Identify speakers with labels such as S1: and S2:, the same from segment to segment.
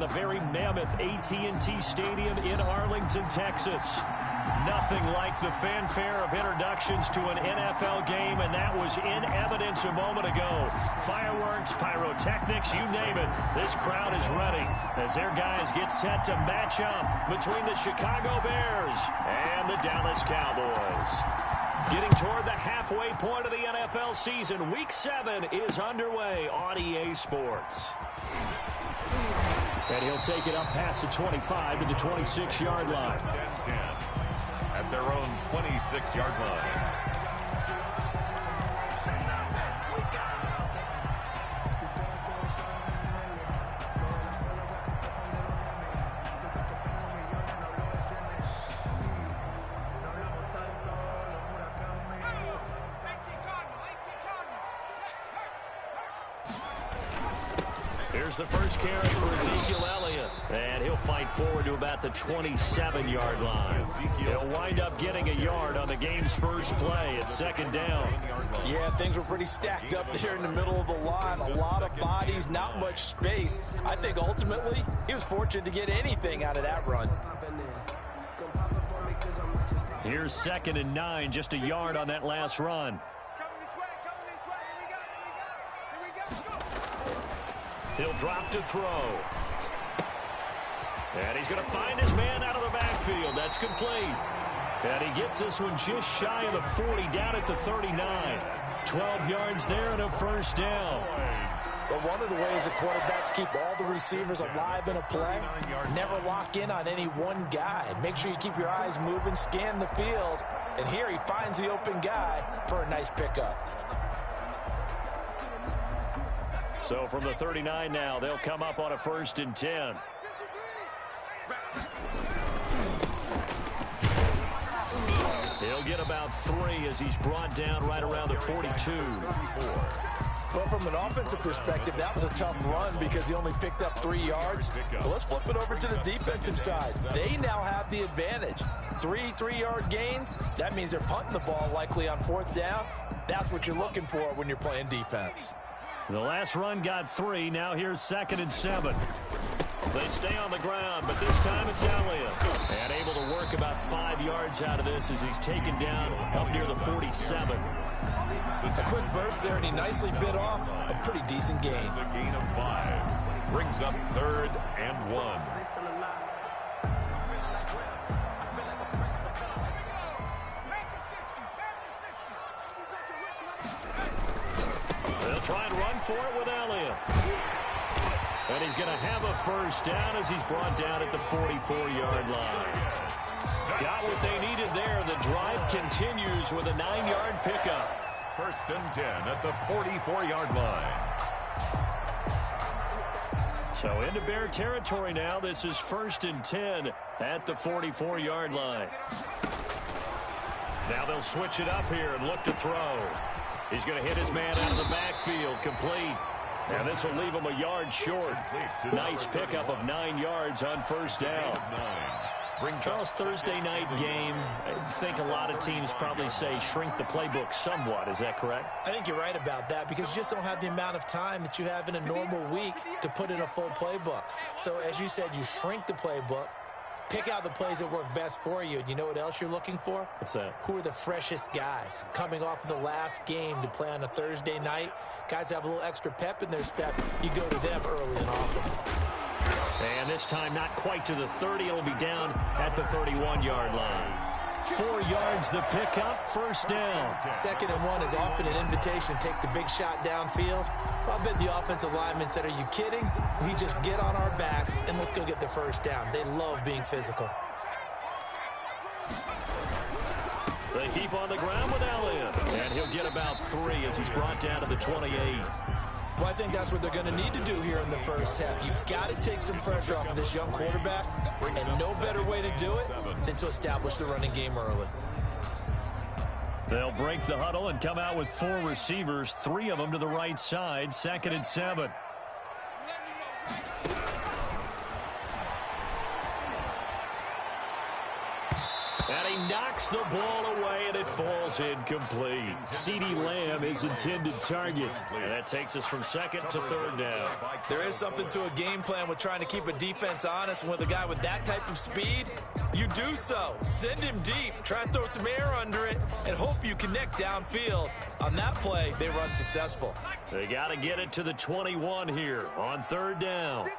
S1: the very mammoth AT&T Stadium in Arlington, Texas. Nothing like the fanfare of introductions to an NFL game, and that was in evidence a moment ago. Fireworks, pyrotechnics, you name it. This crowd is ready as their guys get set to match up between the Chicago Bears and the Dallas Cowboys. Getting toward the halfway point of the NFL season, Week 7 is underway on EA Sports. And he'll take it up past the 25 to the 26-yard line.
S2: 10-10 at their own 26-yard line.
S1: Here's the first carry for Ezekiel Elliott, and he'll fight forward to about the 27-yard line. He'll wind up getting a yard on the game's first play at second down.
S3: Yeah, things were pretty stacked up there in the middle of the line. A lot of bodies, not much space. I think ultimately he was fortunate to get anything out of that run.
S1: Here's 2nd and 9, just a yard on that last run. He'll drop to throw. And he's going to find his man out of the backfield. That's complete. And he gets this one just shy of the 40, down at the 39. 12 yards there and a first down.
S3: But one of the ways that quarterbacks keep all the receivers alive in a play, never lock in on any one guy. Make sure you keep your eyes moving, scan the field. And here he finds the open guy for a nice pickup.
S1: So from the 39 now, they'll come up on a 1st and 10. He'll get about 3 as he's brought down right around the 42.
S3: Well, from an offensive perspective, that was a tough run because he only picked up 3 yards. Well, let's flip it over to the defensive side. They now have the advantage. 3 3-yard gains, that means they're punting the ball likely on 4th down. That's what you're looking for when you're playing defense.
S1: The last run got 3. Now here's 2nd and 7. They stay on the ground, but this time it's Elliott. And able to work about 5 yards out of this as he's taken down up near the 47.
S3: A quick burst there, and he nicely bit off a pretty decent gain.
S2: A gain of 5. Brings up 3rd and 1.
S1: They'll try and run for it with Elliott. And he's going to have a first down as he's brought down at the 44-yard line. Got what they needed there. The drive continues with a 9-yard pickup.
S2: 1st and 10 at the 44-yard line.
S1: So into Bear territory now. This is 1st and 10 at the 44-yard line. Now they'll switch it up here and look to throw. He's going to hit his man out of the backfield, complete. And this will leave him a yard short. Nice pickup of 9 yards on 1st down. Charles, Thursday night game, I think a lot of teams probably say shrink the playbook somewhat. Is that correct?
S3: I think you're right about that because you just don't have the amount of time that you have in a normal week to put in a full playbook. So as you said, you shrink the playbook. Pick out the plays that work best for you. And you know what else you're looking for?
S1: What's that? Who
S3: are the freshest guys coming off of the last game to play on a Thursday night? Guys have a little extra pep in their step. You go to them early and often.
S1: And this time not quite to the 30. It'll be down at the 31-yard line. 4 yards the pickup, 1st down.
S3: 2nd and 1 is often an invitation to take the big shot downfield. I bet the offensive lineman said, are you kidding? We just get on our backs and let's go get the 1st down. They love being physical.
S1: They keep on the ground with Elliott. And he'll get about 3 as he's brought down to the 28.
S3: Well, I think that's what they're going to need to do here in the first half. You've got to take some pressure off of this young quarterback, and no better way to do it than to establish the running game early.
S1: They'll break the huddle and come out with 4 receivers, 3 of them to the right side, 2nd and 7. And he knocks the ball away, and it falls incomplete. CeeDee Lamb is intended target. And that takes us from second to third down.
S3: There is something to a game plan with trying to keep a defense honest. And with a guy with that type of speed, you do so. Send him deep. Try and throw some air under it and hope you connect downfield. On that play, they run successful.
S1: They got to get it to the 21 here on third down.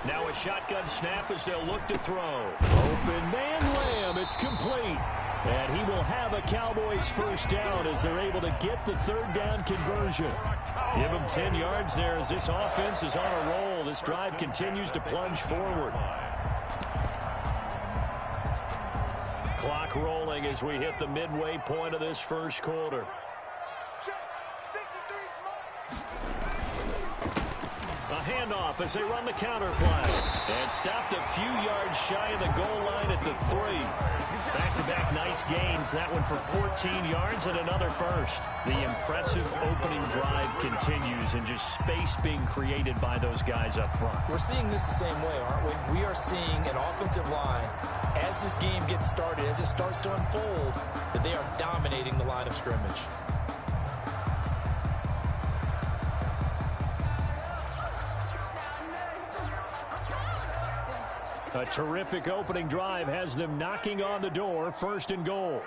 S1: Now a shotgun snap as they'll look to throw. Open man Lamb. It's complete. And he will have a Cowboys first down as they're able to get the third down conversion. Give him 10 yards there as this offense is on a roll. This drive continues to plunge forward. Clock rolling as we hit the midway point of this first quarter. A handoff as they run the counter play. And stopped a few yards shy of the goal line at the 3. Back-to-back nice gains. That one for 14 yards and another first. The impressive opening drive continues and just space being created by those guys up front.
S3: We're seeing this the same way, aren't we? We are seeing an offensive line, as this game gets started, as it starts to unfold, that they are dominating the line of scrimmage.
S1: A terrific opening drive has them knocking on the door, first and goal.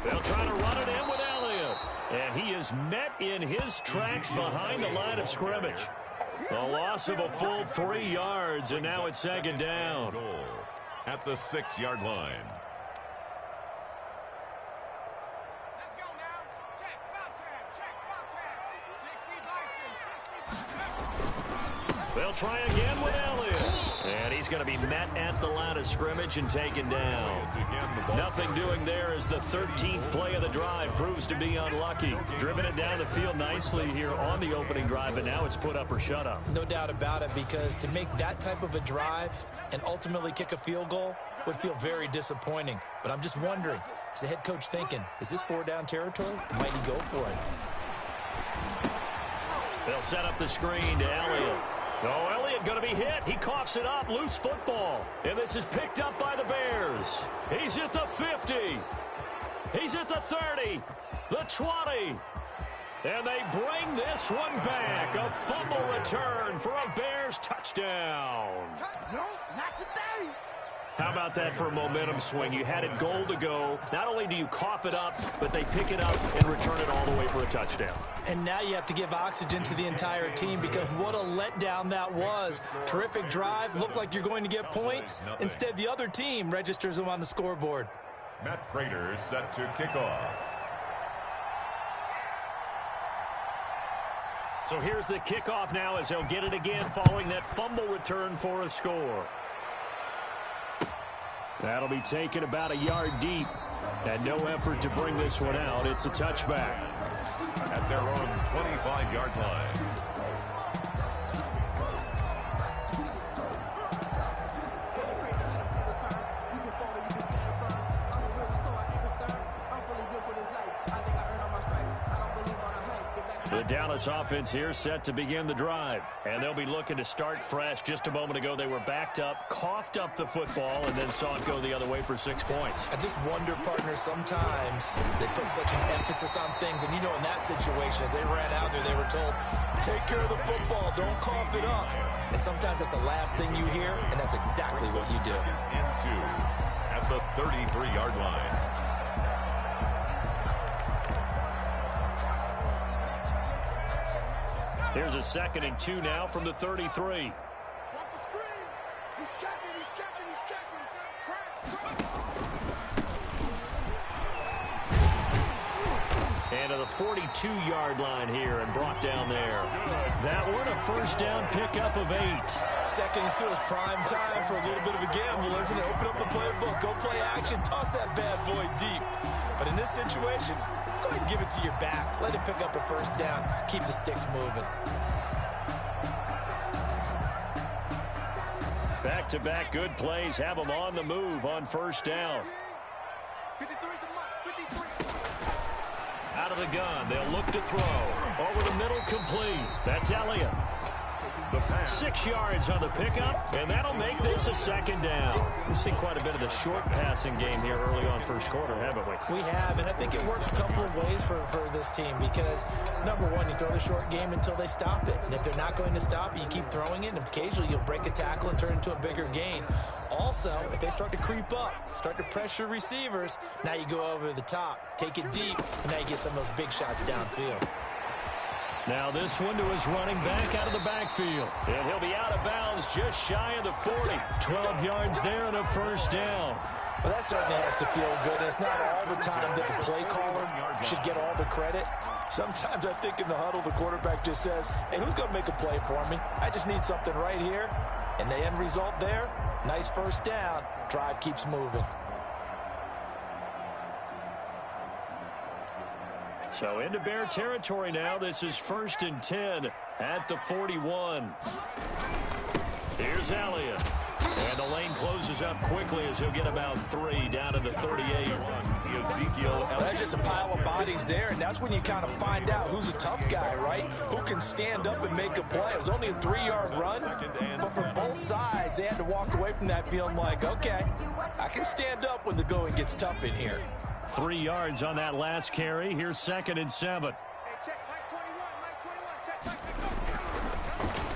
S1: They'll try to run it in with Elliott. And he is met in his tracks behind the line of scrimmage. A loss of a full 3 yards, and now it's second down.
S2: At the 6-yard line.
S1: They'll try again with Elliott. And he's going to be met at the line of scrimmage and taken down. Nothing doing there as the 13th play of the drive proves to be unlucky. Driven it down the field nicely here on the opening drive, but now it's put up or shut up.
S3: No doubt about it, because to make that type of a drive and ultimately kick a field goal would feel very disappointing. But I'm just wondering, is the head coach thinking, is this 4-down territory? Might he go for it?
S1: They'll set up the screen to Elliott. Oh, Elliott going to be hit. He coughs it up. Loose football. And this is picked up by the Bears. He's at the 50. He's at the 30. The 20. And they bring this one back. A fumble return for a Bears touchdown.
S4: No, not today.
S1: How about that for a momentum swing? You had it goal to go. Not only do you cough it up, but they pick it up and return it all the way for a touchdown.
S3: And now you have to give oxygen to the entire team, because what a letdown that was. Terrific drive. Looked like you're going to get points. Instead, the other team registers them on the scoreboard.
S2: Matt Prater is set to kick off.
S1: So here's the kickoff now as they'll get it again following that fumble return for a score. That'll be taken about a yard deep. And no effort to bring this one out. It's a touchback.
S2: At their own 25-yard line.
S1: The Dallas offense here set to begin the drive. And they'll be looking to start fresh. Just a moment ago, they were backed up, coughed up the football, and then saw it go the other way for 6 points.
S3: I just wonder, partner, sometimes they put such an emphasis on things. And, you know, in that situation, as they ran out there, they were told, take care of the football, don't cough it up. And sometimes that's the last thing you hear, and that's exactly what you do.
S2: Into at the 33-yard line.
S1: Here's a 2nd and 2 now from the 33.
S4: Watch the screen. He's checking, he's checking, he's checking. Crack.
S1: And to the 42-yard line here and brought down there. That one a first down pickup of 8.
S3: 2nd and 2 is prime time for a little bit of a gamble, isn't it? Open up the playbook, go play action, toss that bad boy deep. But in this situation, go ahead and give it to your back. Let it pick up a first down. Keep the sticks moving.
S1: Back-to-back good plays have them on the move on first down.
S4: 53 is the mark. 53.
S1: Out of the gun, they'll look to throw. Over the middle, complete. That's Elliott. 6 yards on the pickup, and that'll make this a second down. We've seen quite a bit of the short passing game here early on first quarter, haven't we?
S3: We have, and I think it works a couple of ways for this team because, number one, you throw the short game until they stop it. And if they're not going to stop it, you keep throwing it, and occasionally you'll break a tackle and turn it into a bigger gain. Also, if they start to creep up, start to pressure receivers, now you go over the top, take it deep, and now you get some of those big shots downfield.
S1: Now this one to his running back out of the backfield. And he'll be out of bounds just shy of the 40. 12 yards there and a first down.
S3: Well, that certainly has to feel good. It's not all the time that the play caller should get all the credit. Sometimes I think in the huddle, the quarterback just says, hey, who's going to make a play for me? I just need something right here. And the end result there, nice first down. Drive keeps moving.
S1: So into Bear territory now. This is 1st and 10 at the 41. Here's Elliott. And the lane closes up quickly as he'll get about 3 down to the 38.
S3: That's just a pile of bodies there, and that's when you kind of find out who's a tough guy, right? Who can stand up and make a play. It was only a 3-yard run, but for both sides, they had to walk away from that feeling like, okay, I can stand up when the going gets tough in here.
S1: 3 yards on that last carry. Here's 2nd and 7.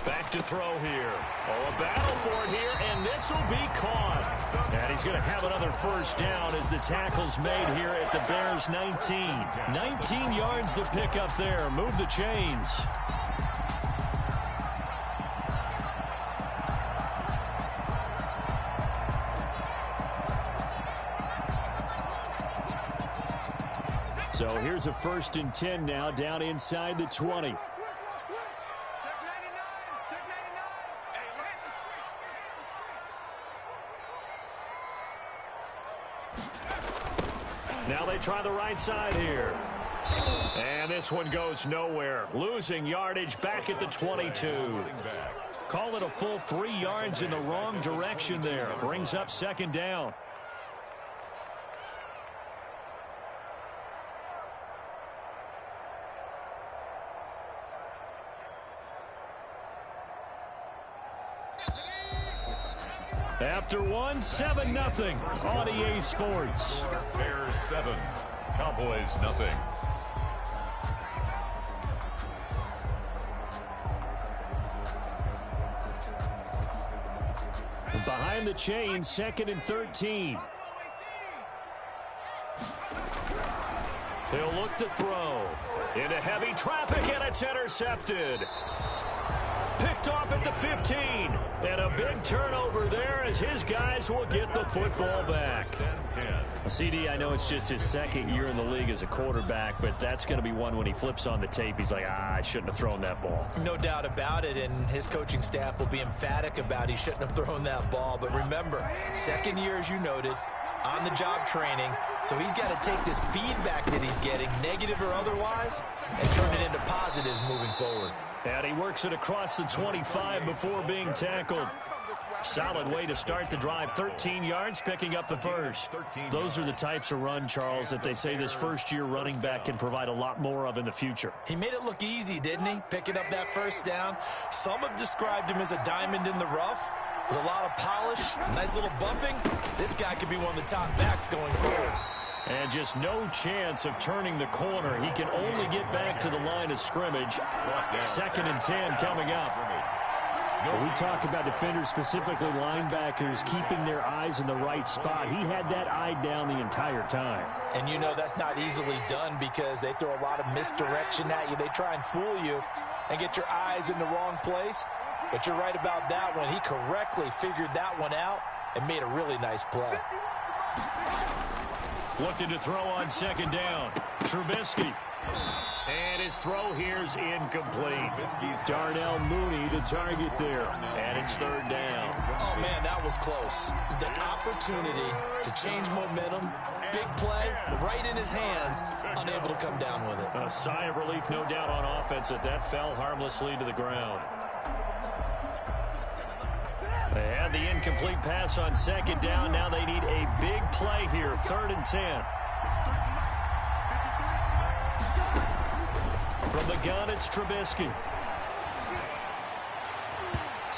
S1: Back to throw here. Oh, a battle for it here, and this will be caught. And he's going to have another first down as the tackle's made here at the Bears' 19. 19 yards to pick up there. Move the chains. So here's a 1st and 10 now down inside the 20. Now they try the right side here. And this one goes nowhere. Losing yardage back at the 22. Call it a full 3 yards in the wrong direction there. Brings up 2nd down. After 1, 7-0 on EA Sports.
S2: Bears 7, Cowboys nothing.
S1: Behind the chain, 2nd and 13. He'll look to throw. Into heavy traffic, and it's intercepted. Picked off at the 15. And a big turnover there as his guys will get the football back. CD, I know it's just his 2nd year in the league as a quarterback, but that's going to be one when he flips on the tape. He's like, I shouldn't have thrown that ball.
S3: No doubt about it, and his coaching staff will be emphatic about he shouldn't have thrown that ball. But remember, 2nd year, as you noted, on-the-job training, so he's got to take this feedback that he's getting, negative or otherwise, and turn it into positives moving forward.
S1: And he works it across the 25 before being tackled. Solid way to start the drive. 13 yards, picking up the first. Those are the types of run, Charles, that they say this first-year running back can provide a lot more of in the future.
S3: He made it look easy, didn't he? Picking up that first down. Some have described him as a diamond in the rough with a lot of polish, nice little bumping. This guy could be one of the top backs going forward.
S1: And just no chance of turning the corner. He can only get back to the line of scrimmage. 2nd and 10 coming up.
S5: When we talk about defenders, specifically linebackers, keeping their eyes in the right spot. He had that eye down the entire time.
S3: And you know that's not easily done because they throw a lot of misdirection at you. They try and fool you and get your eyes in the wrong place. But you're right about that one. He correctly figured that one out and made a really nice play.
S1: Looking to throw on 2nd down. Trubisky. And his throw here's incomplete.
S5: Darnell Mooney to target there.
S1: And it's 3rd down.
S3: Oh, man, that was close. The opportunity to change momentum, big play, right in his hands, unable to come down with it.
S1: A sigh of relief, no doubt, on offense that fell harmlessly to the ground. They had the incomplete pass on 2nd down. Now they need a big play here. 3rd and 10. From the gun, it's Trubisky.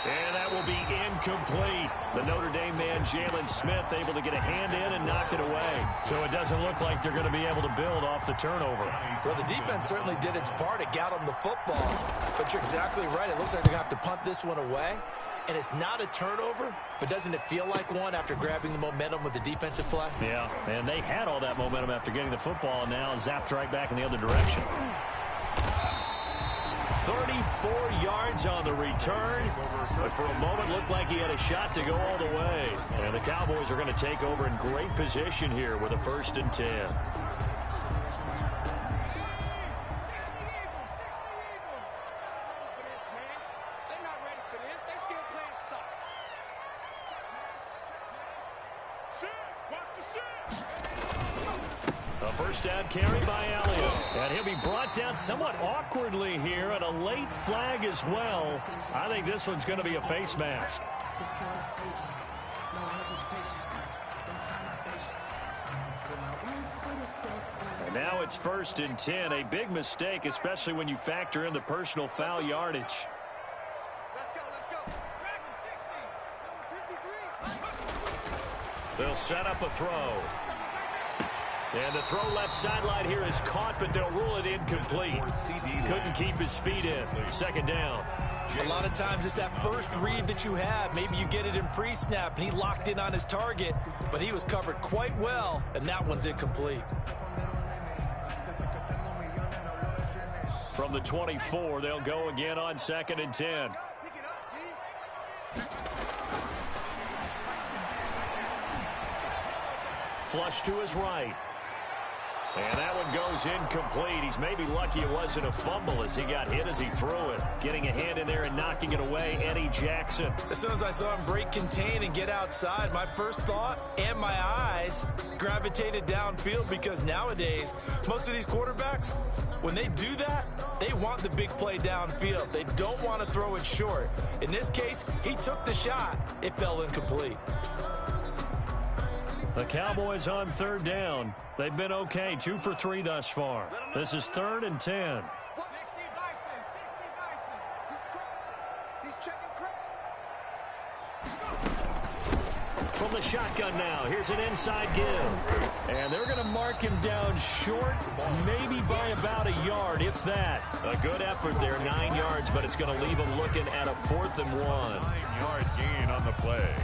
S1: And that will be incomplete. The Notre Dame man, Jalen Smith, able to get a hand in and knock it away. So it doesn't look like they're going to be able to build off the turnover.
S3: Well, the defense certainly did its part to get them the football. But you're exactly right. It looks like they're going to have to punt this one away. And it's not a turnover, but doesn't it feel like one after grabbing the momentum with the defensive play?
S1: Yeah, and they had all that momentum after getting the football, and now zapped right back in the other direction. 34 yards on the return, but for a moment looked like he had a shot to go all the way. And the Cowboys are going to take over in great position here with a 1st and 10. A first down carry by Elliott. And he'll be brought down somewhat awkwardly here, and a late flag as well. I think this one's going to be a face mask. And now it's 1st and 10. A big mistake, especially when you factor in the personal foul yardage.
S4: Let's go. Number 53.
S1: They'll set up a throw. And the throw left sideline here is caught, but they'll rule it incomplete. Couldn't keep his feet in. 2nd down.
S3: A lot of times it's that first read that you have. Maybe you get it in pre-snap, and he locked in on his target, but he was covered quite well, and that one's incomplete.
S1: From the 24, they'll go again on 2nd and 10.
S4: Pick it up, D.
S1: Flush to his right. And that one goes incomplete. He's maybe lucky it wasn't a fumble as he got hit as he threw it. Getting a hand in there and knocking it away, Eddie Jackson.
S3: As soon as I saw him break contain and get outside, my first thought and my eyes gravitated downfield, because nowadays, most of these quarterbacks, when they do that, they want the big play downfield. They don't want to throw it short. In this case, he took the shot. It fell incomplete.
S1: The Cowboys on 3rd down. They've been okay, 2 for 3 thus far. This is 3rd and 10.
S4: He's checking crowd.
S1: From the shotgun now, here's an inside give. And they're going to mark him down short, maybe by about a yard, if that. A good effort there, 9 yards, but it's going to leave him looking at a 4th and 1.
S2: 9-yard gain on the play.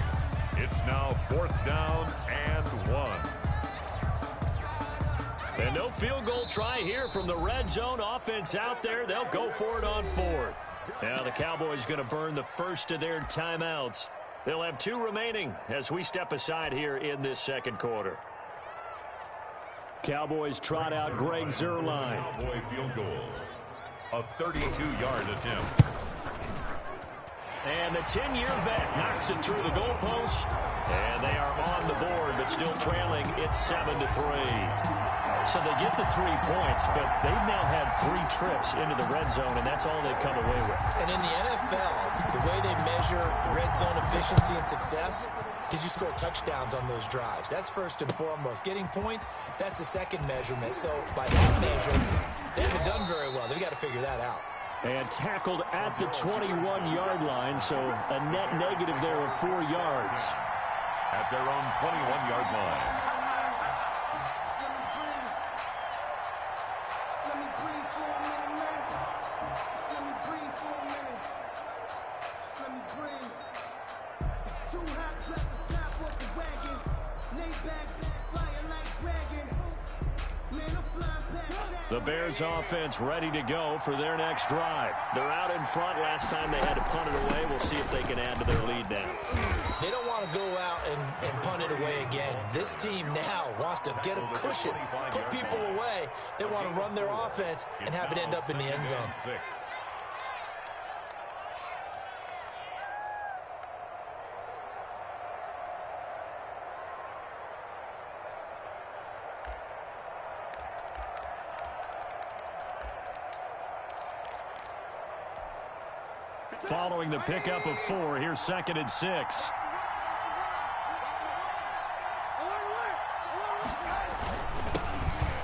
S2: It's now 4th down and 1.
S1: And no field goal try here from the red zone. Offense out there. They'll go for it on 4th. Now the Cowboys going to burn the first of their timeouts. They'll have 2 remaining as we step aside here in this 2nd quarter. Cowboys trot out Greg Zuerlein.
S2: Cowboy field goal. A 32-yard attempt.
S1: And the 10-year vet knocks it through the goalpost. And they are on the board, but still trailing. It's 7-3. So they get the 3 points, but they've now had 3 trips into the red zone, and that's all they've come away with.
S3: And in the NFL, the way they measure red zone efficiency and success, did you score touchdowns on those drives? That's first and foremost. Getting points, that's the second measurement. So by that measure, they haven't done very well. They've got to figure that out.
S1: And tackled at the 21-yard line, so a net negative there of 4 yards.
S2: At their own 21-yard line.
S1: The Bears offense ready to go for their next drive. They're out in front. Last time they had to punt it away. We'll see if they can add to their lead now.
S3: They don't want to go out and punt it away again. This team now wants to get a cushion, put people away. They want to run their offense and have it end up in the end zone.
S2: 6.
S1: Following the pickup of 4, here's 2nd and 6.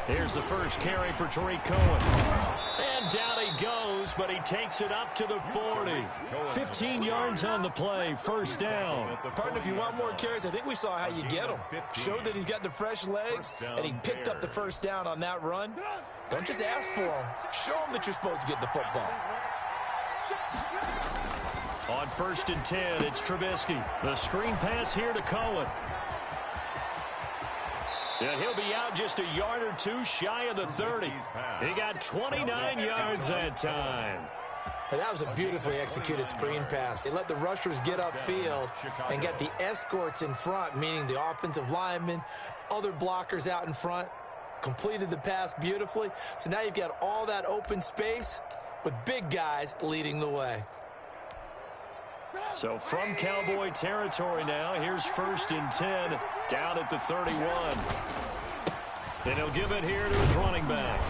S1: Here's the first carry for Tariq Cohen. And down he goes, but he takes it up to the 40. 15 yards on the play, first down.
S3: Partner, if you want more carries, I think we saw how you get them. Showed that he's got the fresh legs, and he picked up the first down on that run. Don't just ask for him. Show him that you're supposed to get the football.
S1: On 1st and 10, it's Trubisky. The screen pass here to Cohen. And he'll be out just a yard or two shy of the 30. He got 29 yards that time.
S3: And that was a beautifully executed screen pass. It let the rushers get upfield and get the escorts in front, meaning the offensive linemen, other blockers out in front. Completed the pass beautifully. So now you've got all that open space with big guys leading the way.
S1: So from Cowboy territory now, here's 1st and 10 down at the 31. And he'll give it here to his running back.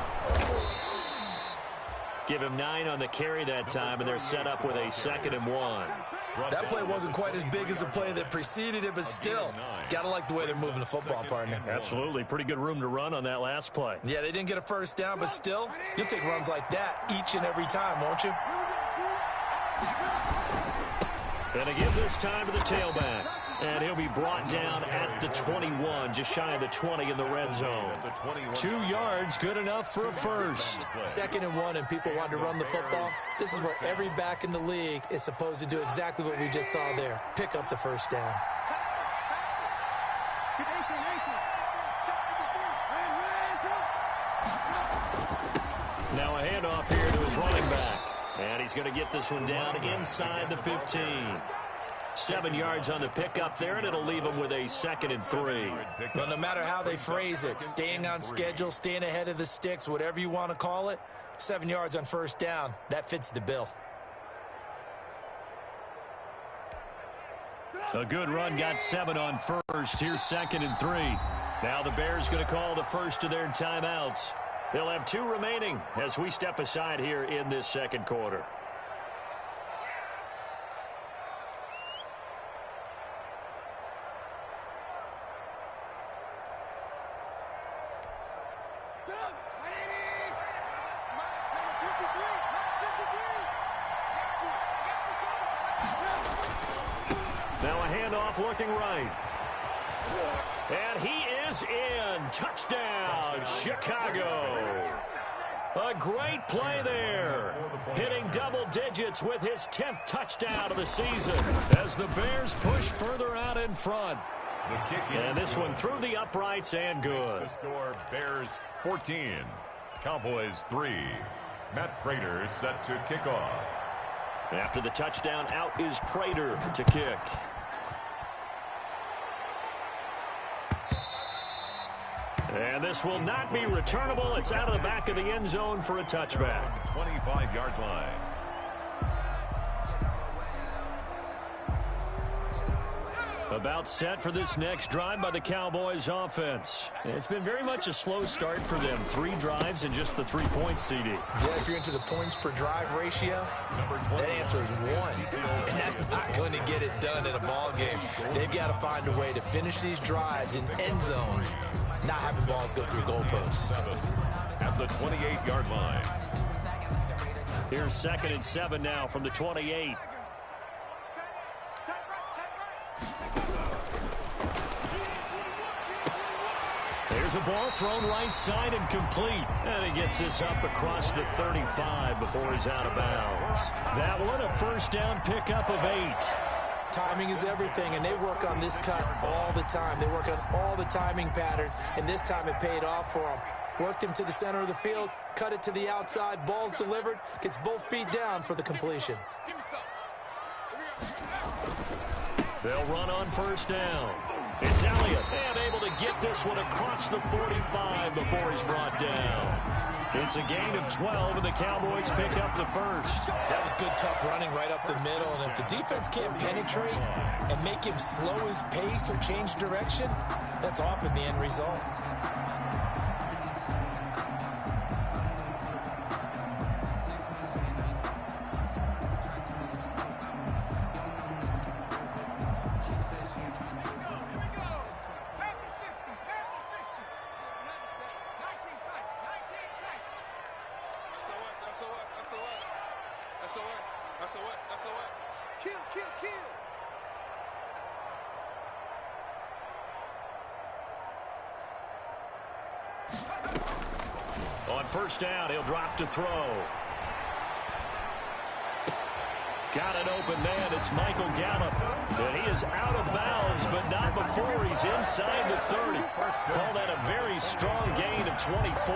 S1: Give him 9 on the carry that time, and they're set up with a 2nd and 1.
S3: That play wasn't quite as big as the play that preceded it, but still, gotta like the way they're moving the football, partner.
S1: Absolutely. Pretty good room to run on that last play.
S3: Yeah, they didn't get a first down, but still, you'll take runs like that each and every time, won't you?
S1: And again this time to the tailback. And he'll be brought down at the 21, just shy of the 20 in the red zone. 2 yards, good enough for a first.
S3: 2nd and 1, and people want to run the football. This is where every back in the league is supposed to do exactly what we just saw there. Pick up the first down.
S1: Now a handoff here to his running back. And he's going to get this one down inside the 15. 7 yards on the pickup there, and it'll leave him with a 2nd and 3.
S3: Well, no matter how they phrase it, staying on schedule, staying ahead of the sticks, whatever you want to call it, 7 yards on first down, that fits the bill.
S1: A good run, got 7 on first. Here's 2nd and 3. Now the Bears going to call the first of their timeouts. They'll have 2 remaining as we step aside here in this second quarter. Now a handoff looking right. And he is in. Touchdown, Chicago. A great play there. Hitting double digits with his 10th touchdown of the season as the Bears push further out in front. And this one through the uprights and good.
S2: The score, Bears 14, Cowboys 3. Matt Prater set to kick off.
S1: After the touchdown, out is Prater to kick. And this will not be returnable. It's out of the back of the end zone for a touchback.
S2: 25-yard line.
S1: About set for this next drive by the Cowboys offense. It's been very much a slow start for them. 3 drives and just the 3 points, CD.
S3: Yeah, if you're into the points per drive ratio, that answer is 1. And that's not going to get it done in a ball game. They've got to find a way to finish these drives in end zones, not having balls go through goalposts.
S2: At the 28-yard line.
S1: Here's 2nd and 7 now from the 28. There's a ball thrown right side and complete. And he gets this up across the 35 before he's out of bounds. That one a first down pickup of 8.
S3: Timing is everything, and they work on this cut all the time. They work on all the timing patterns, and this time it paid off for them. Worked him to the center of the field, cut it to the outside, ball's delivered, gets both feet down for the completion.
S1: They'll run on first down. It's Elliott, and able to get this one across the 45 before he's brought down. It's a gain of 12, and the Cowboys pick up the first.
S3: That was good, tough running right up the middle, and if the defense can't penetrate and make him slow his pace or change direction, that's often the end result.
S4: Kill, kill, kill.
S1: On first down, he'll drop to throw. Got an open man. It's Michael Gallup. And he is out of bounds, but not before he's inside the 30. Call that a very strong gain of 24.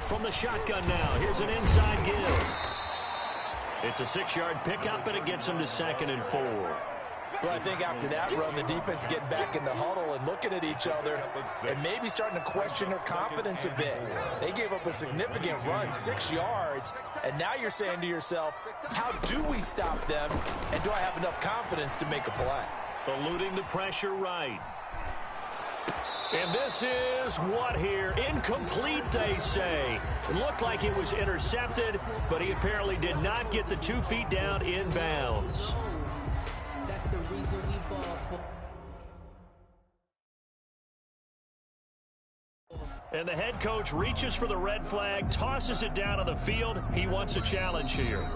S1: From the shotgun now, here's an inside give. It's a 6-yard pickup, and it gets him to 2nd and 4.
S3: Well, I think after that run, the defense is getting back in the huddle and looking at each other and maybe starting to question their confidence a bit. They gave up a significant run, 6 yards, and now you're saying to yourself, how do we stop them, and do I have enough confidence to make a play?
S1: Eluding the pressure right. And this is what here? Incomplete, they say. It looked like it was intercepted, but he apparently did not get the 2 feet down in bounds.
S6: That's the reason we ball for.
S1: And the head coach reaches for the red flag, tosses it down on the field. He wants a challenge here.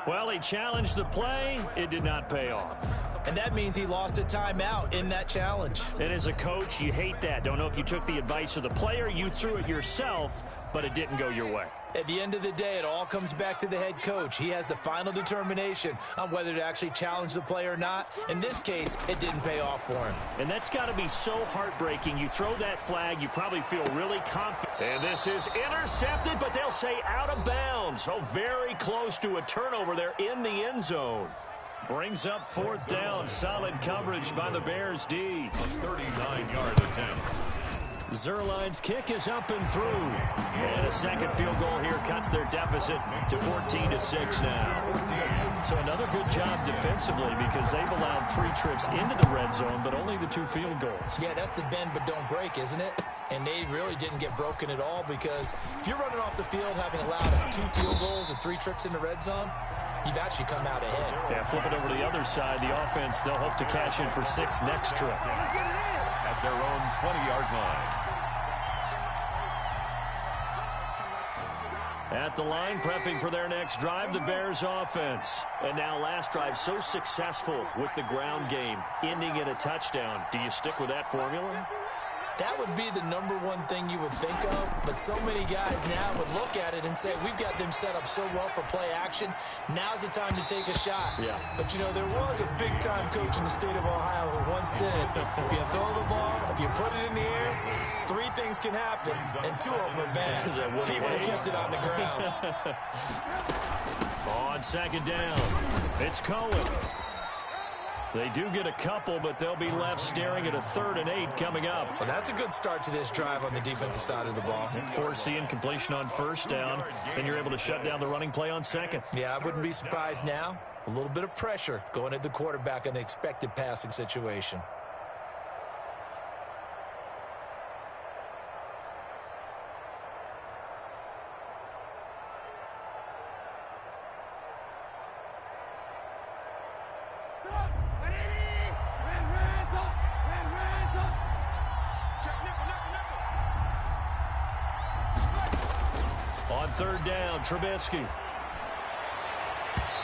S1: Well, he challenged the play. It did not pay off.
S3: And that means he lost a timeout in that challenge.
S1: And as a coach, you hate that. Don't know if you took the advice of the player, you threw it yourself, but it didn't go your way.
S3: At the end of the day, it all comes back to the head coach. He has the final determination on whether to actually challenge the play or not. In this case, it didn't pay off for him.
S1: And that's got to be so heartbreaking. You throw that flag, you probably feel really confident. And this is intercepted, but they'll say out of bounds. Oh, very close to a turnover there in the end zone. Brings up 4th down. Solid coverage by the Bears D.
S2: A 39-yard attempt.
S1: Zuerlein's kick is up and through. And a second field goal here cuts their deficit to 14-6 now. So another good job defensively because they've allowed 3 trips into the red zone, but only the 2 field goals.
S3: Yeah, that's the bend but don't break, isn't it? And they really didn't get broken at all because if you're running off the field having allowed 2 field goals and 3 trips in the red zone, you've actually come out ahead.
S1: Yeah, flip it over to the other side. The offense, they'll hope to cash in for 6 next trip.
S2: At their own 20-yard line.
S1: At the line, prepping for their next drive, the Bears offense. And now last drive so successful with the ground game, ending in a touchdown. Do you stick with that formula?
S3: That would be the #1 thing you would think of, but so many guys now would look at it and say, we've got them set up so well for play action. Now's the time to take a shot.
S1: Yeah.
S3: But, you know, there was a big-time coach in the state of Ohio who once said, if you throw the ball, if you put it in the air, 3 things can happen, and 2 of them are bad. People kiss it on the ground.
S1: On 2nd down, it's Cohen. They do get a couple, but they'll be left staring at a 3rd and 8 coming up.
S3: Well, that's a good start to this drive on the defensive side of the ball.
S1: Forcing completion on 1st down, then you're able to shut down the running play on 2nd.
S3: Yeah, I wouldn't be surprised now. A little bit of pressure going at the quarterback in an expected passing situation.
S1: On 3rd down, Trubisky.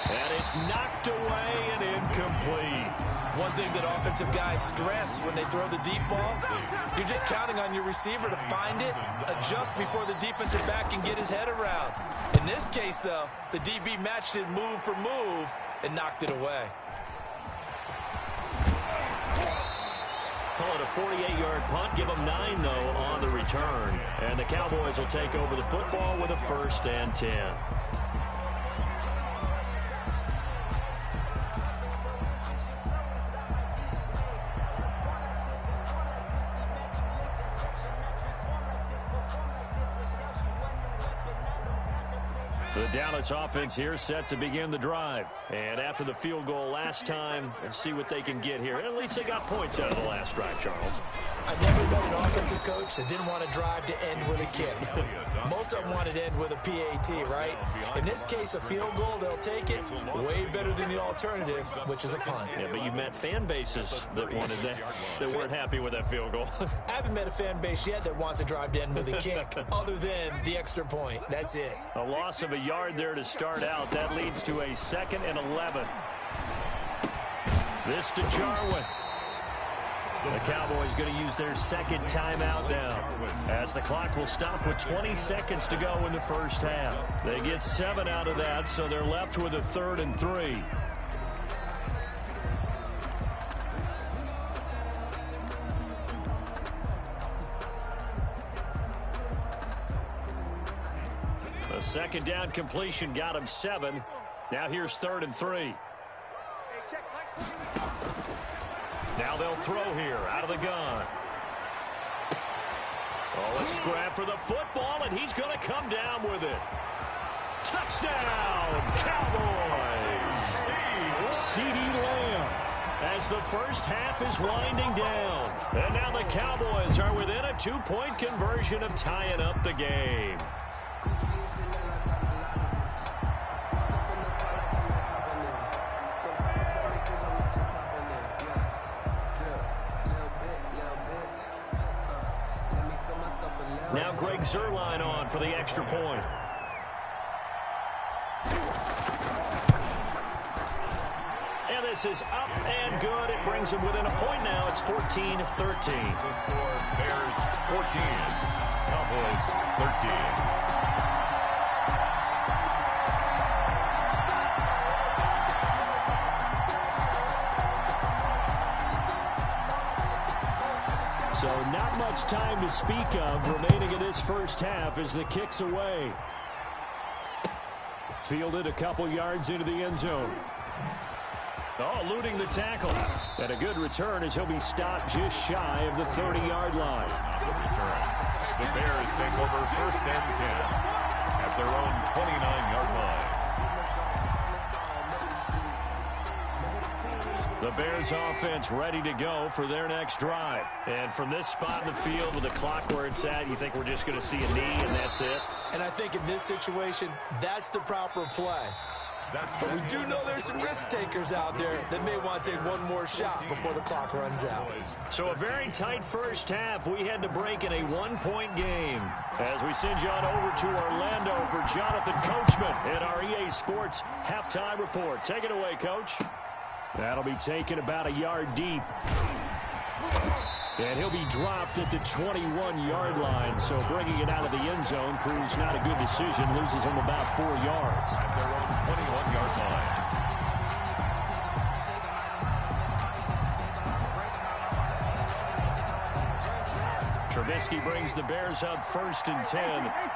S1: And it's knocked away and incomplete.
S3: One thing that offensive guys stress when they throw the deep ball, you're just counting on your receiver to find it, adjust before the defensive back can get his head around. In this case, though, the DB matched it move for move and knocked it away.
S1: Call it a 48-yard punt. Give them 9, though, on the return. And the Cowboys will take over the football with a 1st and 10. The Dallas offense here set to begin the drive. And after the field goal last time, let's see what they can get here. At least they got points out of the last drive, Charles.
S3: I never met an offensive coach that didn't want to drive to end with a kick. Most of them wanted to end with a PAT, right? In this case, a field goal, they'll take it. Way better than the alternative, which is a punt.
S1: Yeah, but you met fan bases that wanted that weren't happy with that field goal.
S3: I haven't met a fan base yet that wants to drive to end with a kick, other than the extra point. That's it.
S1: A loss of a yard there to start out. That leads to a 2nd and 11. This to Jarwin. The Cowboys going to use their second timeout now, as the clock will stop with 20 seconds to go in the first half. They get 7 out of that, so they're left with a 3rd and 3. The second down completion got him 7. Now here's 3rd and 3. Now they'll throw here out of the gun. Oh, a scrap for the football, and he's going to come down with it. Touchdown, Cowboys! CeeDee Lamb, as the first half is winding down. And now the Cowboys are within a 2-point conversion of tying up the game. Now Greg Zuerlein on for the extra point. And this is up and good. It brings them within a point now. It's 14-13.
S2: The score, Bears 14, Cowboys 13.
S5: So not much time to speak of remaining in this first half as the kick's away. Fielded a couple yards into the end zone.
S1: Oh, eluding the tackle.
S5: And a good return as he'll be stopped just shy of the 30-yard line.
S2: The Bears take over 1st and 10 at their own 29-yard line.
S1: The Bears offense ready to go for their next drive. And from this spot in the field with the clock where it's at, you think we're just going to see a knee and that's it?
S3: And I think in this situation, that's the proper play. But we do know there's some risk takers out there that may want to take one more shot before the clock runs out.
S1: So a very tight first half. We had to break in a 1-point game. As we send you on over to Orlando for Jonathan Coachman in our EA Sports halftime report. Take it away, Coach.
S5: That'll be taken about a yard deep. And he'll be dropped at the 21-yard line. So bringing it out of the end zone proves not a good decision. Loses him about 4 yards.
S2: At their own 21-yard line.
S1: Trubisky brings the Bears up 1st and 10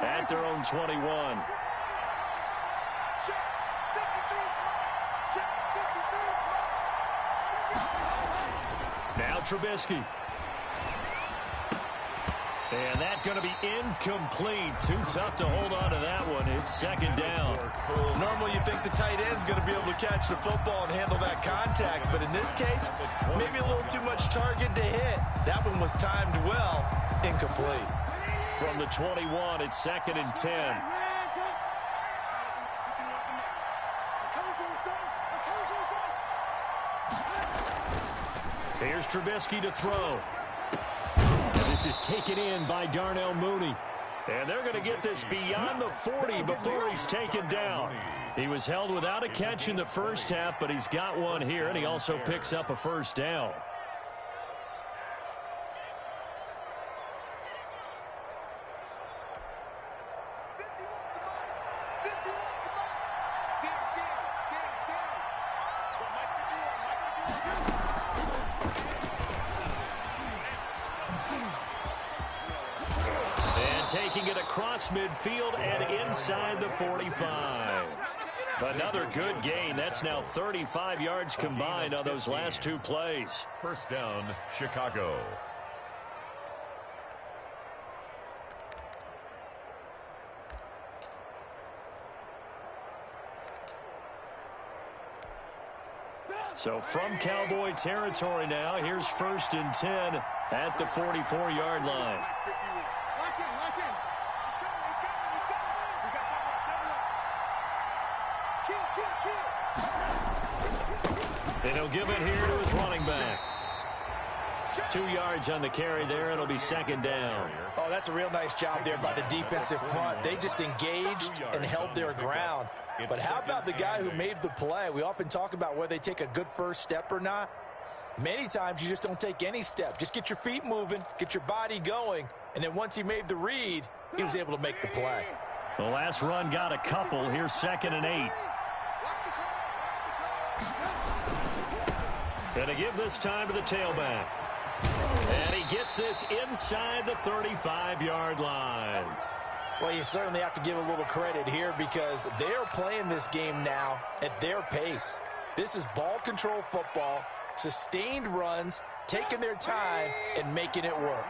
S1: at their own 21. Now Trubisky. And that's going to be incomplete. Too tough to hold on to that one. It's 2nd down.
S3: Normally you think the tight end's going to be able to catch the football and handle that contact, but in this case, maybe a little too much target to hit. That one was timed well. Incomplete.
S1: From the 21, it's 2nd and 10. Here's Trubisky to throw.
S5: And this is taken in by Darnell Mooney.
S1: And they're going to get this beyond the 40 before he's taken down. He was held without a catch in the first half, but he's got one here, and he also picks up a 1st down. Taking it across midfield and inside the 45. Another good gain. That's now 35 yards combined on those last 2 plays.
S2: 1st down, Chicago.
S1: So from Cowboy territory now, here's 1st and 10 at the 44-yard line. And he'll give it here to his running back. 2 yards on the carry there. It'll be 2nd down.
S3: Oh, that's a real nice job there by the defensive front. They just engaged and held their ground. But how about the guy who made the play? We often talk about whether they take a good first step or not. Many times you just don't take any step. Just get your feet moving, get your body going, and then once he made the read, he was able to make the play.
S1: The last run got a couple. Here's 2nd and 8. Gonna give this time to the tailback. And he gets this inside the 35-yard line.
S3: Well, you certainly have to give a little credit here because they are playing this game now at their pace. This is ball control football, sustained runs, taking their time and making it work.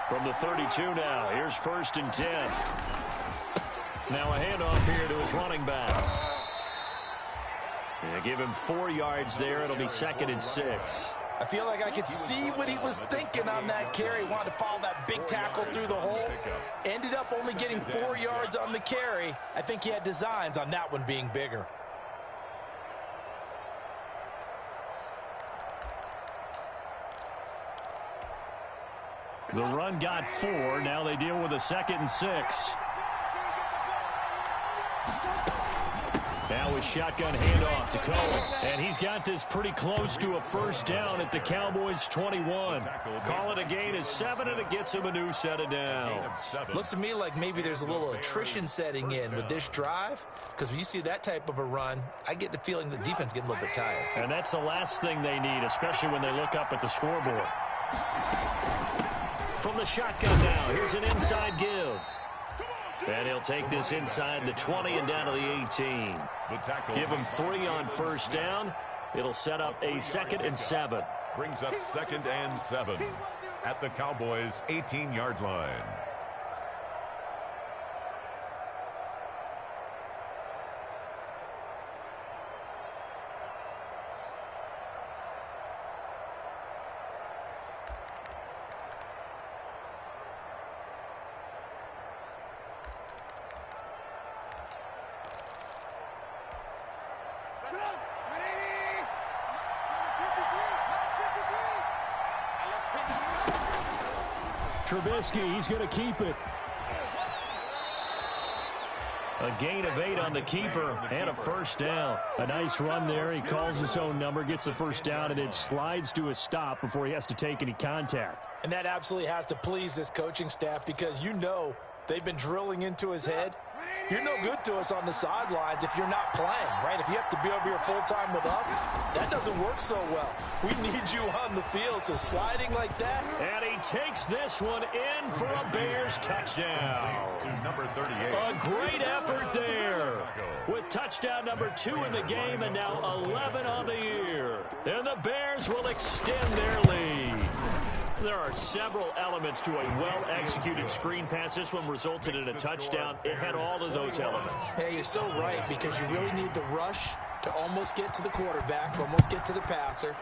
S1: From the 32 now, here's 1st and 10. Now a handoff here to his running back. And give him 4 yards there. It'll be 2nd and 6.
S3: I feel like I could see what he was thinking on that carry. Wanted to follow that big tackle through the hole. Ended up only getting 4 yards on the carry. I think he had designs on that one being bigger.
S1: The run got 4. Now they deal with a 2nd and 6. Now a shotgun handoff to Cohen. And he's got this pretty close to a 1st down at the Cowboys' 21. Call it a gain of 7, and it gets him a new set of downs.
S3: Looks to me like maybe there's a little attrition setting in with this drive. Because when you see that type of a run, I get the feeling the defense getting a little bit tired.
S1: And that's the last thing they need, especially when they look up at the scoreboard. From the shotgun now, here's an inside give. And he'll take this inside the 20 and down to the 18. Give him 3 on 1st down. It'll set up a 2nd and 7.
S2: Brings up 2nd and 7 at the Cowboys' 18-yard line.
S5: Trubisky, he's going to keep it.
S1: A gain of 8 on the keeper and a 1st down.
S5: A nice run there. He calls his own number, gets the 1st down, and it slides to a stop before he has to take any contact.
S3: And that absolutely has to please this coaching staff because you know they've been drilling into his head. You're no good to us on the sidelines if you're not playing, right? If you have to be over here full-time with us, that doesn't work so well. We need you on the field, so sliding like that.
S1: And he takes this one in for a Bears touchdown.
S2: To number 38.
S1: A great effort there. With touchdown number 2 in the game and now 11 on the year. And the Bears will extend their lead. There are several elements to a well-executed screen pass. This one resulted in a touchdown. It had all of those elements.
S3: Hey, you're so right because you really need the rush to almost get to the quarterback, almost get to the passer.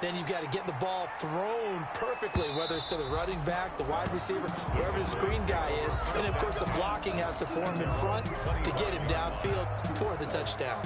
S3: Then you've got to get the ball thrown perfectly, whether it's to the running back, the wide receiver, wherever the screen guy is. And, of course, the blocking has to form in front to get him downfield for the touchdown.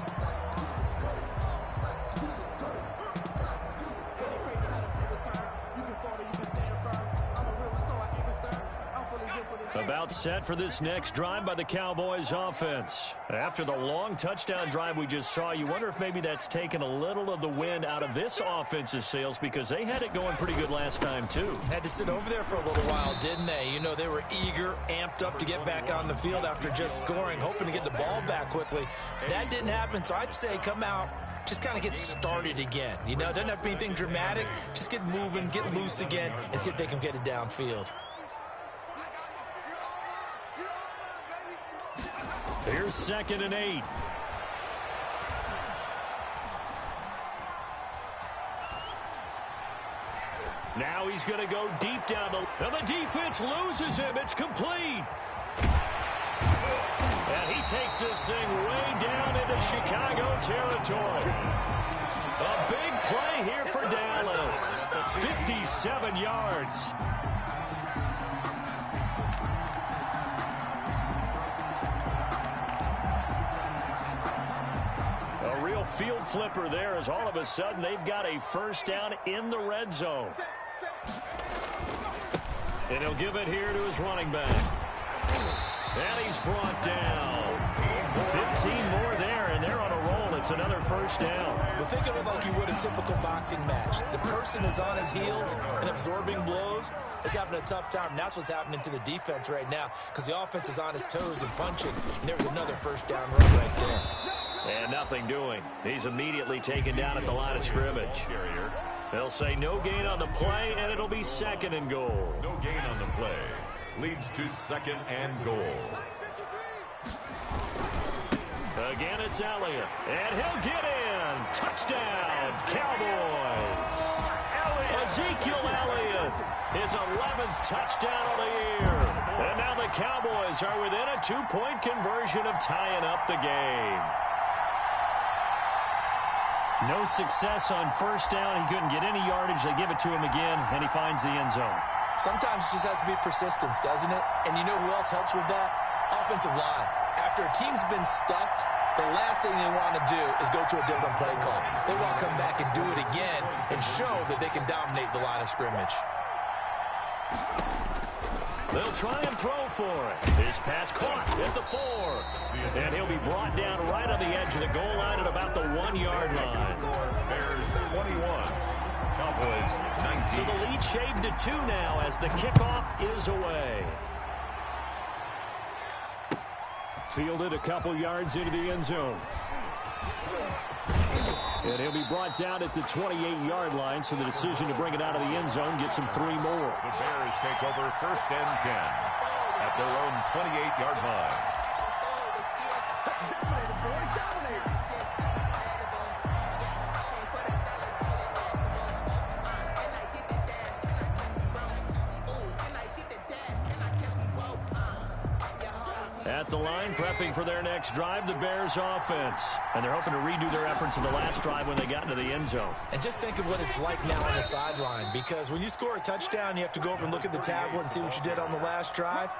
S1: About set for this next drive by the Cowboys offense. After the long touchdown drive we just saw, you wonder if maybe that's taken a little of the wind out of this offense's sails because they had it going pretty good last time too.
S3: Had to sit over there for a little while, didn't they? You know, they were eager, amped up to get back on the field after just scoring, hoping to get the ball back quickly. That didn't happen, so I'd say come out, just kind of get started again. You know, doesn't have to be anything dramatic. Just get moving, get loose again, and see if they can get it downfield.
S1: Here's 2nd and 8. Now he's going to go deep down the... And the defense loses him. It's complete. And he takes this thing way down into Chicago territory. A big 7 yards. A real field flipper there as all of a sudden they've got a first down in the red zone. And he'll give it here to his running back. And he's brought down. 15 more there, and they're on a roll. It's another first down.
S3: Well, think of it like you would a typical boxing match. The person is on his heels and absorbing blows is having a tough time. And that's what's happening to the defense right now because the offense is on his toes and punching. And there's another first down run right there.
S1: And nothing doing. He's immediately taken down at the line of scrimmage. They'll say no gain on the play, and it'll be 2nd and goal.
S2: No gain on the play. Leads to 2nd and goal.
S1: Again, it's Elliott. And he'll get in. Touchdown, Cowboys. Ezekiel Elliott, his 11th touchdown of the year. And now the Cowboys are within a 2-point conversion of tying up the game. No success on first down. He couldn't get any yardage. They give it to him again, and he finds the end zone.
S3: Sometimes it just has to be persistence, doesn't it? And you know who else helps with that? Offensive line. After a team's been stuffed, the last thing they want to do is go to a different play call. They want to come back and do it again and show that they can dominate the line of scrimmage.
S1: They'll try and throw for it. His pass caught at the 4. And he'll be brought down right on the edge of the goal line at about the 1-yard line.
S2: Bears 21. Cowboys 19.
S1: So the lead shaved to 2 now as the kickoff is away.
S5: Fielded a couple yards into the end zone. And he'll be brought down at the 28-yard line, so the decision to bring it out of the end zone gets him 3 more.
S2: The Bears take over 1st and 10 at their own 28-yard line.
S1: At the line, prepping for their next drive, the Bears offense. And they're hoping to redo their efforts in the last drive when they got into the end zone.
S3: And just think of what it's like now on the sideline, because when you score a touchdown, you have to go over and look at the tablet and see what you did on the last drive.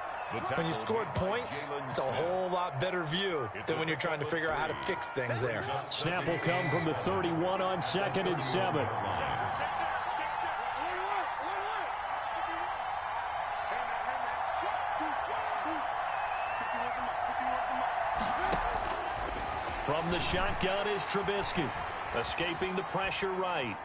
S3: When you scored points, it's a whole lot better view than when you're trying to figure out how to fix things there.
S5: Snap will come from the 31 on 2nd and 7.
S1: From the shotgun is Trubisky, escaping the pressure right.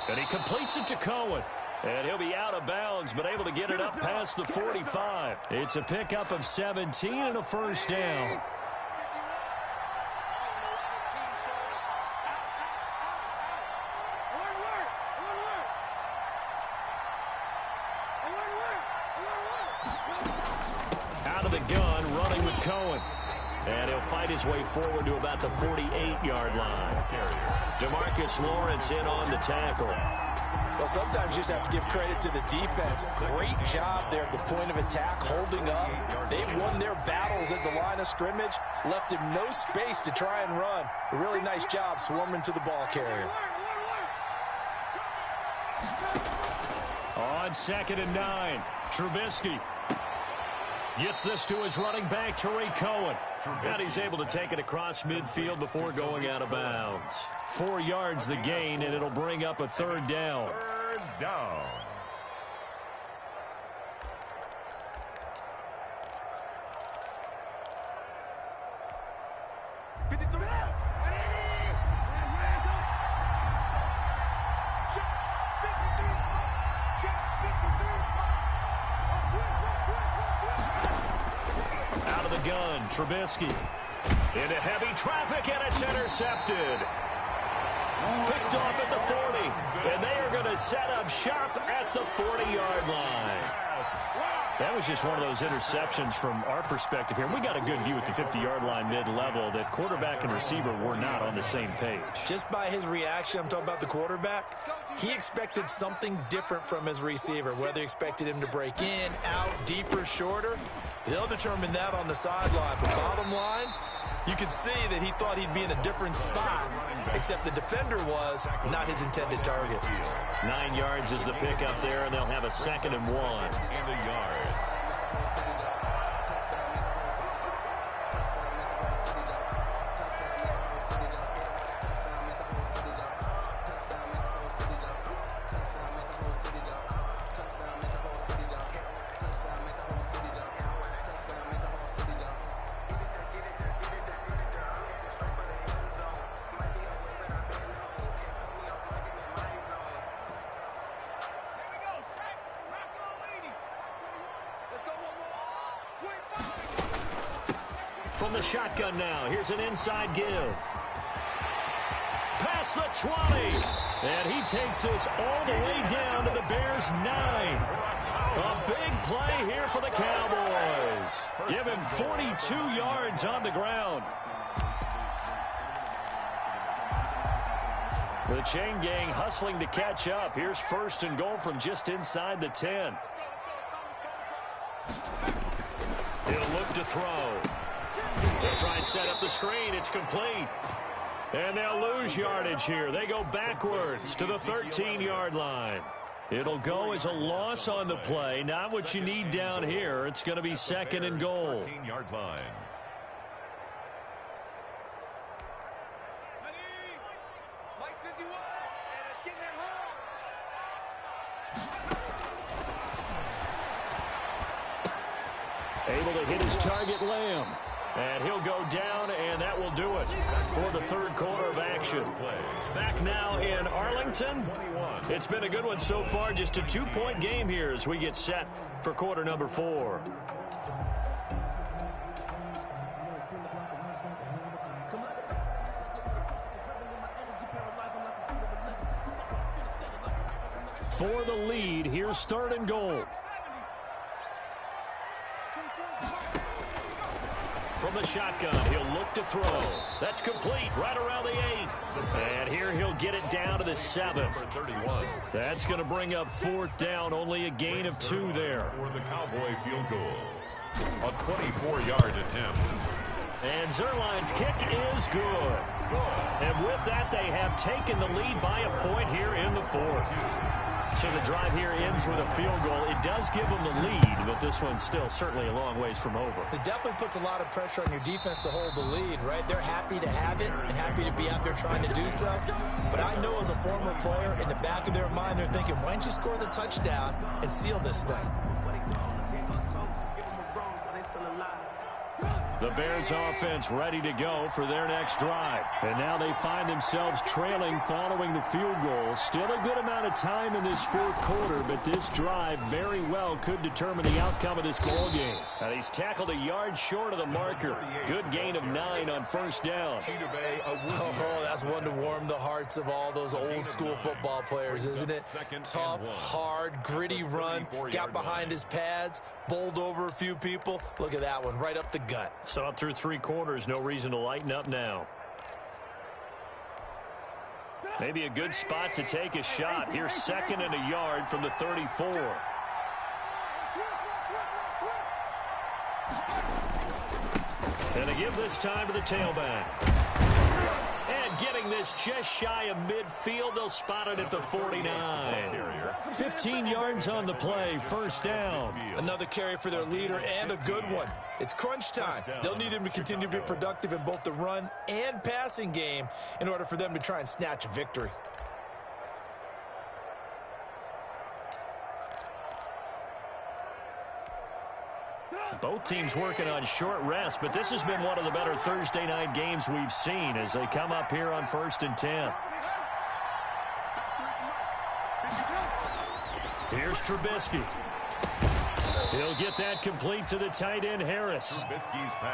S1: And he completes it to Cohen. And he'll be out of bounds, but able to get it up past the 45. It's a pickup of 17 and a first down. Out of the gun, running with Cohen. And he'll fight his way forward to about the 48-yard line. DeMarcus Lawrence in on the tackle.
S3: Well, sometimes you just have to give credit to the defense. Great job there at the point of attack, holding up. They won their battles at the line of scrimmage, left him no space to try and run. A really nice job swarming to the ball carrier.
S1: On 2nd and 9, Trubisky gets this to his running back, Tariq Cohen. And he's able to take it across midfield before going out of bounds. 4 yards the gain, and it'll bring up a 3rd down.
S2: 3rd down.
S1: Out of the gun, Trubisky. Into heavy traffic, and it's intercepted. Picked off at the 40, and they are going to set up shop at the 40-yard line. That was just one of those interceptions from our perspective here. We got a good view at the 50-yard line mid-level that quarterback and receiver were not on the same page.
S3: Just by his reaction, I'm talking about the quarterback, he expected something different from his receiver, whether he expected him to break in, out, deeper, shorter. They'll determine that on the sideline. But bottom line, You could see that he thought he'd be in a different spot, except the defender was not his intended target.
S1: 9 yards is the pickup there, and they'll have a 2nd and 1.
S2: And a yard.
S1: From the shotgun now, here's an inside give. Past the 20. And he takes this all the way down to the Bears' 9. A big play here for the Cowboys. Give him 42 yards on the ground. The chain gang hustling to catch up. Here's 1st and goal from just inside the 10. He'll look to throw. They'll try and set up the screen. It's complete. And they'll lose yardage here. They go backwards to the 13-yard line. It'll go as a loss on the play. Not what you need down here. It's going to be 2nd and goal.
S2: 13-yard line.
S1: Able to hit his target, Lamb. And he'll go down, and that will do it for the 3rd quarter of action. Back now in Arlington. It's been a good one so far. Just a 2-point game here as we get set for quarter number 4. For the lead, here's 3rd and goal. From the shotgun, he'll look to throw. That's complete, right around the 8. And here he'll get it down to the 7. That's going to bring up 4th down, only a gain of 2 there.
S2: For the Cowboy field goal. A 24-yard attempt.
S1: And Zerline's kick is good. And with that, they have taken the lead by a point here in the 4th. So the drive here ends with a field goal. It does give them the lead, but this one's still certainly a long ways from over.
S3: It definitely puts a lot of pressure on your defense to hold the lead, right? They're happy to have it and happy to be out there trying to do so. But I know as a former player, in the back of their mind, they're thinking, why don't you score the touchdown and seal this thing?
S1: The Bears offense ready to go for their next drive. And now they find themselves trailing following the field goal. Still a good amount of time in this 4th quarter, but this drive very well could determine the outcome of this ball game. And he's tackled a yard short of the marker. Good gain of 9 on 1st down.
S3: Oh, that's one to warm the hearts of all those old school football players, isn't it? Tough, hard, gritty run. Got behind his pads, bowled over a few people. Look at that one, right up the gut.
S1: So up through 3 quarters, no reason to lighten up now. Maybe a good spot to take a shot. Here's 2nd and a yard from the 34. And a give this time to the tailback. And getting this just shy of midfield, they'll spot it at the 49. 15 yards on the play, 1st down.
S3: Another carry for their leader and a good one. It's crunch time. They'll need him to continue to be productive in both the run and passing game in order for them to try and snatch a victory.
S1: Both teams working on short rest, but this has been one of the better Thursday night games we've seen as they come up here on 1st and 10. Here's Trubisky. He'll get that complete to the tight end, Harris.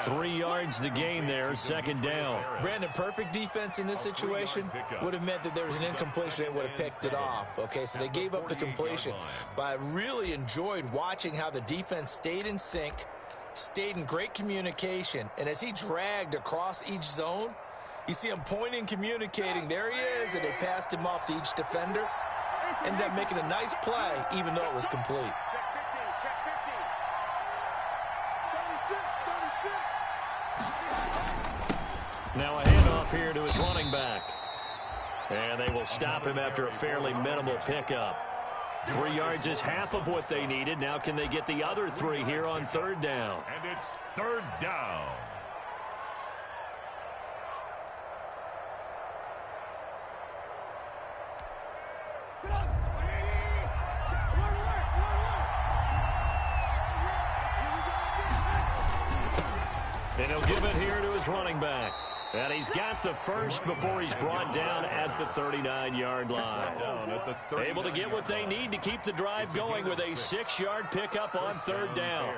S1: 3 yards the gain there, 2nd down.
S3: Brandon, perfect defense in this situation would have meant that there was an incompletion. They would have picked it off. Okay, so they gave up the completion. But I really enjoyed watching how the defense stayed in sync, stayed in great communication. And as he dragged across each zone, you see him pointing, communicating. There he is, and they passed him off to each defender. Ended up making a nice play, even though it was complete.
S1: Now a handoff here to his running back. And they will stop him after a fairly minimal pickup. 3 yards is half of what they needed. Now can they get the other 3 here on third down?
S2: And it's third down.
S1: And he'll give it here to his running back. And he's got the first before he's brought down at the 39-yard line. Able to get what they need to keep the drive going with a 6-yard pickup on third down.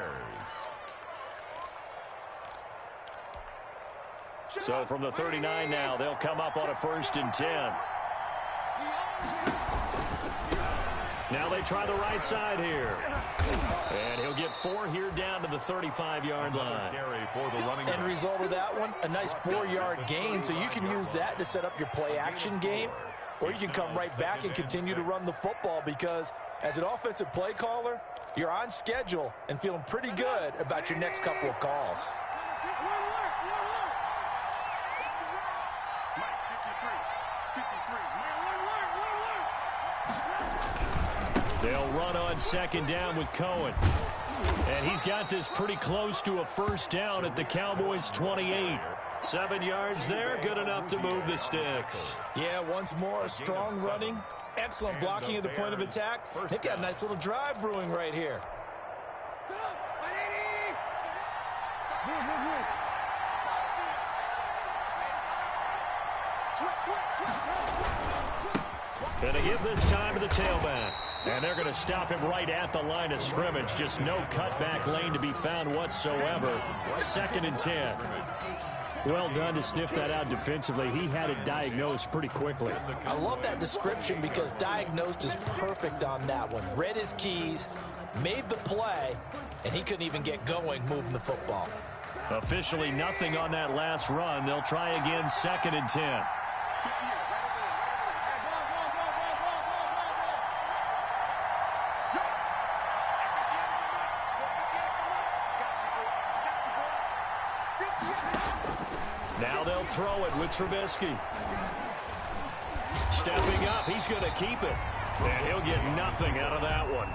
S1: So from the 39 now, they'll come up on a 1st and 10. Now they try the right side here. And he'll get 4 here down to the 35-yard line.
S3: End result of that one, a nice 4-yard gain, so you can use that to set up your play-action game, or you can come right back and continue to run the football because as an offensive play caller, you're on schedule and feeling pretty good about your next couple of calls.
S1: They'll run on 2nd down with Cohen. And he's got this pretty close to a 1st down at the Cowboys' 28. 7 yards there, good enough to move the sticks.
S3: Yeah, once more, strong running, excellent blocking at the point of attack. They've got a nice little drive brewing right here.
S1: Gonna give this time to the tailback. And they're going to stop him right at the line of scrimmage. Just no cutback lane to be found whatsoever. 2nd and 10.
S5: Well done to sniff that out defensively. He had it diagnosed pretty quickly.
S3: I love that description because diagnosed is perfect on that one. Read his keys, made the play, and he couldn't even get going moving the football.
S1: Officially nothing on that last run. They'll try again 2nd and 10. Now they'll throw it with Trubisky. Stepping up, he's going to keep it. And he'll get nothing out of that one.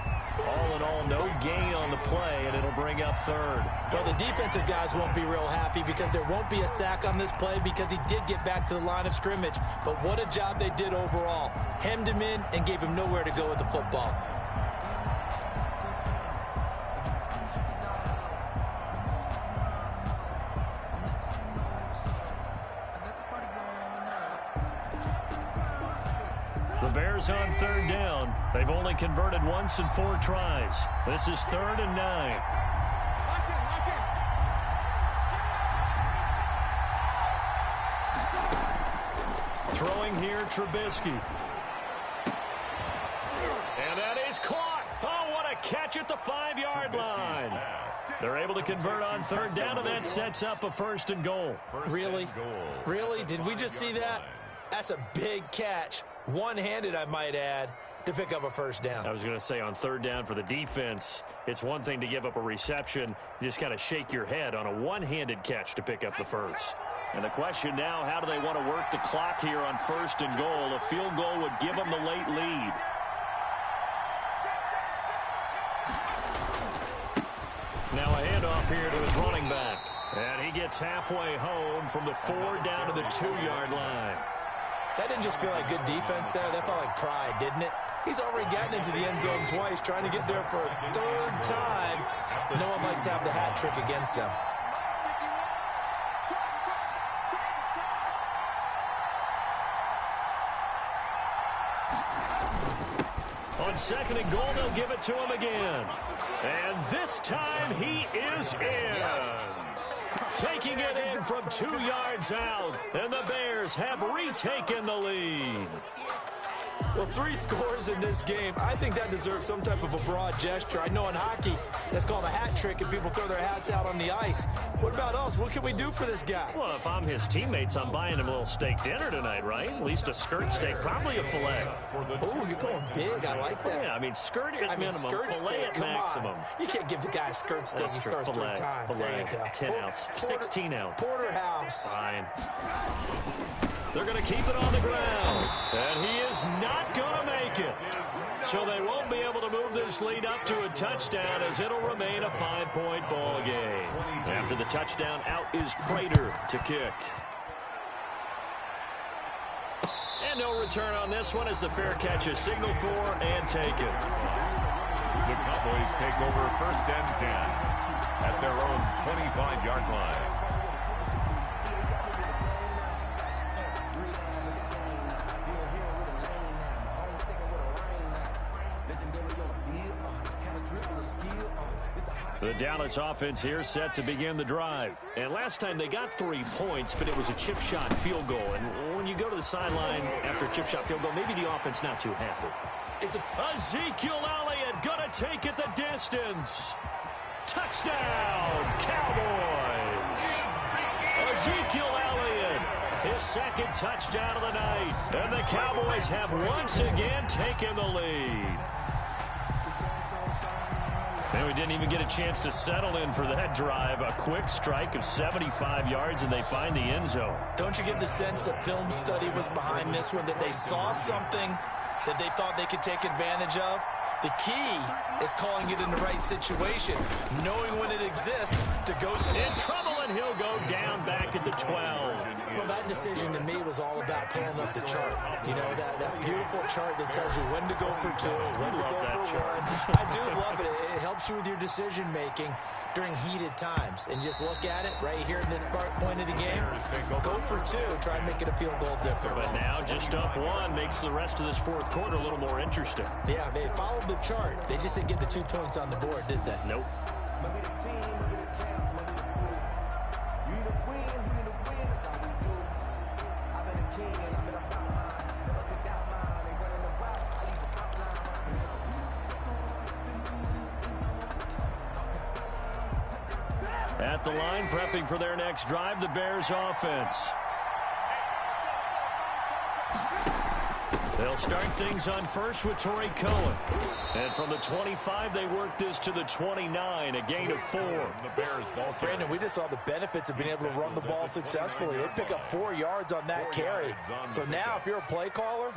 S1: All in all, no gain on the play, and it'll bring up 3rd.
S3: Well, the defensive guys won't be real happy because there won't be a sack on this play because he did get back to the line of scrimmage. But what a job they did overall. Hemmed him in and gave him nowhere to go with the football.
S1: Bears on 3rd down. They've only converted once in 4 tries. This is 3rd and 9. Throwing here, Trubisky. And that is caught. Oh, what a catch at the 5-yard line. They're able to convert on 3rd down, and that sets up a 1st and goal.
S3: Really? Really? Did we just see that? That's a big catch. One-handed, I might add, to pick up a 1st down.
S1: I was going to say on 3rd down for the defense, it's one thing to give up a reception. You just got to shake your head on a one-handed catch to pick up the 1st. And the question now, how do they want to work the clock here on 1st and goal? A field goal would give them the late lead. Now a handoff here to his running back. And he gets halfway home from the 4 down to the 2-yard line.
S3: That didn't just feel like good defense there. That felt like pride, didn't it? He's already gotten into the end zone twice, trying to get there for a 3rd time. No one likes to have the hat trick against them.
S1: On 2nd and goal, they'll give it to him again. And this time he is in. Yes. Taking it in from 2 yards out, and the Bears have retaken the lead.
S3: Well, 3 scores in this game, I think that deserves some type of a broad gesture. I know in hockey, that's called a hat trick, and people throw their hats out on the ice. What about us? What can we do for this guy?
S1: Well, if I'm his teammates, I'm buying him a little steak dinner tonight, right? At least a skirt steak, probably a filet.
S3: Oh, you're going big. I like that.
S1: Yeah, I mean, skirt at minimum,
S3: skirt
S1: filet
S3: steak,
S1: at maximum.
S3: You can't give the guy a skirt steak.
S1: That's
S3: He
S1: true.
S3: scores 3
S1: Filet,
S3: times. There you go.
S1: 10 ounce, 16 ounce.
S3: Porterhouse.
S1: Fine. They're going to keep it on the ground. And he is not going to make it. So they won't be able to move this lead up to a touchdown as it'll remain a 5-point ball game. After the touchdown, out is Prater to kick. And no return on this one as the fair catch is signaled for and taken.
S2: The Cowboys take over 1st and 10 at their own 25-yard line.
S1: The Dallas offense here set to begin the drive. And last time they got 3 points, but it was a chip shot field goal. And when you go to the sideline after a chip shot field goal, maybe the offense not too happy.
S3: It's
S1: Ezekiel Elliott gonna take it the distance. Touchdown, Cowboys. Ezekiel Elliott, his 2nd touchdown of the night. And the Cowboys have once again taken the lead. And we didn't even get a chance to settle in for that drive. A quick strike of 75 yards, and they find the end zone.
S3: Don't you get the sense that film study was behind this one, that they saw something that they thought they could take advantage of? The key is calling it in the right situation, knowing when it exists to go
S1: in trouble, and he'll go down back at the 12.
S3: Well, that decision to me was all about pulling up the chart. You know, that beautiful chart that tells you when to go for 2, when to go for 1. I do love it. It helps you with your decision-making during heated times. And just look at it right here in this point of the game. Go for 2. Try and make it a field goal difference.
S1: But now just up 1 makes the rest of this 4th quarter a little more interesting.
S3: Yeah, they followed the chart. They just didn't get the 2 points on the board, did they?
S1: Nope. At the line, prepping for their next drive, the Bears offense. They'll start things on first with Torrey Cohen. And from the 25, they work this to the 29, a gain of 4.
S2: The Bears ball carrier.
S3: Brandon, we just saw the benefits of being able to run the ball successfully. They pick up 4 yards on that carry. So now if you're a play caller,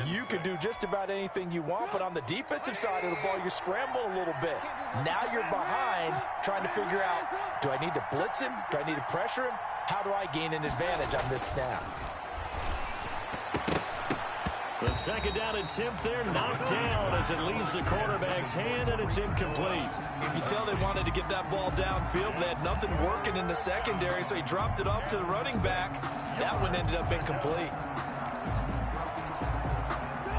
S3: you can do just about anything you want. But on the defensive side of the ball, you're scrambling a little bit. Now you're behind trying to figure out, do I need to blitz him? Do I need to pressure him? How do I gain an advantage on this snap?
S1: The 2nd down attempt there knocked down as it leaves the quarterback's hand, and it's incomplete.
S3: You can tell they wanted to get that ball downfield. They had nothing working in the secondary, so he dropped it off to the running back. That one ended up incomplete.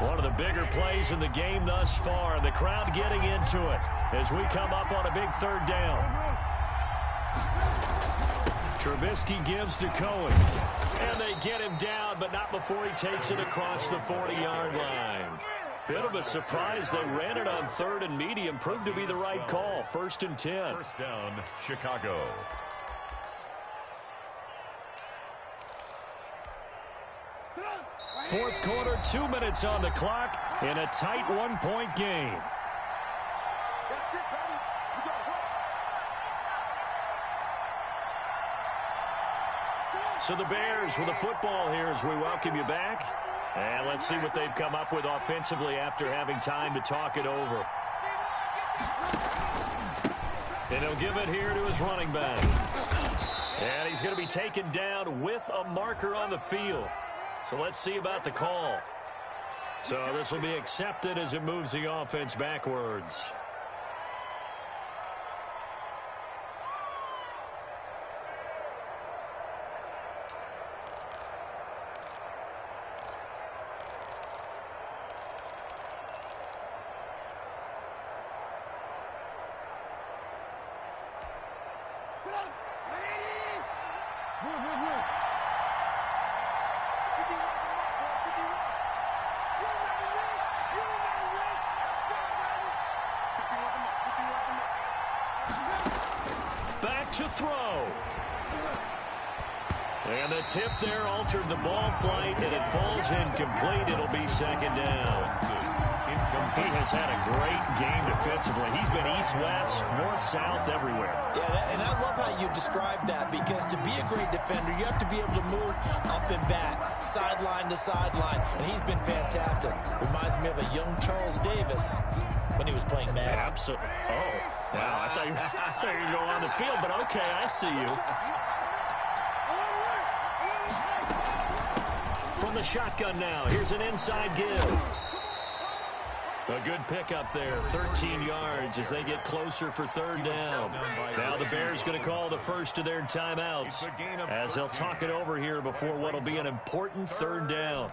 S1: One of the bigger plays in the game thus far, and the crowd getting into it as we come up on a big 3rd down. Trubisky gives to Cohen. And they get him down, but not before he takes it across the 40-yard line. Bit of a surprise. They ran it on 3rd and medium. Proved to be the right call. 1st and 10.
S2: 1st down, Chicago.
S1: Fourth quarter, 2 minutes on the clock in a tight 1-point game. So the Bears with the football here as we welcome you back. And let's see what they've come up with offensively after having time to talk it over. And he'll give it here to his running back. And he's going to be taken down with a marker on the field. So let's see about the call. So this will be accepted as it moves the offense backwards. to throw. And the tip there altered the ball flight, and it falls incomplete. It'll be second down. He has had a great game defensively. He's been east-west, north-south, everywhere.
S3: Yeah, and I love how you describe that, because to be a great defender, you have to be able to move up and back, sideline to sideline, and he's been fantastic. Reminds me of a young Charles Davis when he was playing Madden.
S1: Absolutely. Oh, wow. I thought you were going to go on the field, but okay, I see you. From the shotgun now, here's an inside give. A good pickup there, 13 yards as they get closer for third down. Now the Bears going to call the first of their timeouts as they'll talk it over here before what will be an important third down.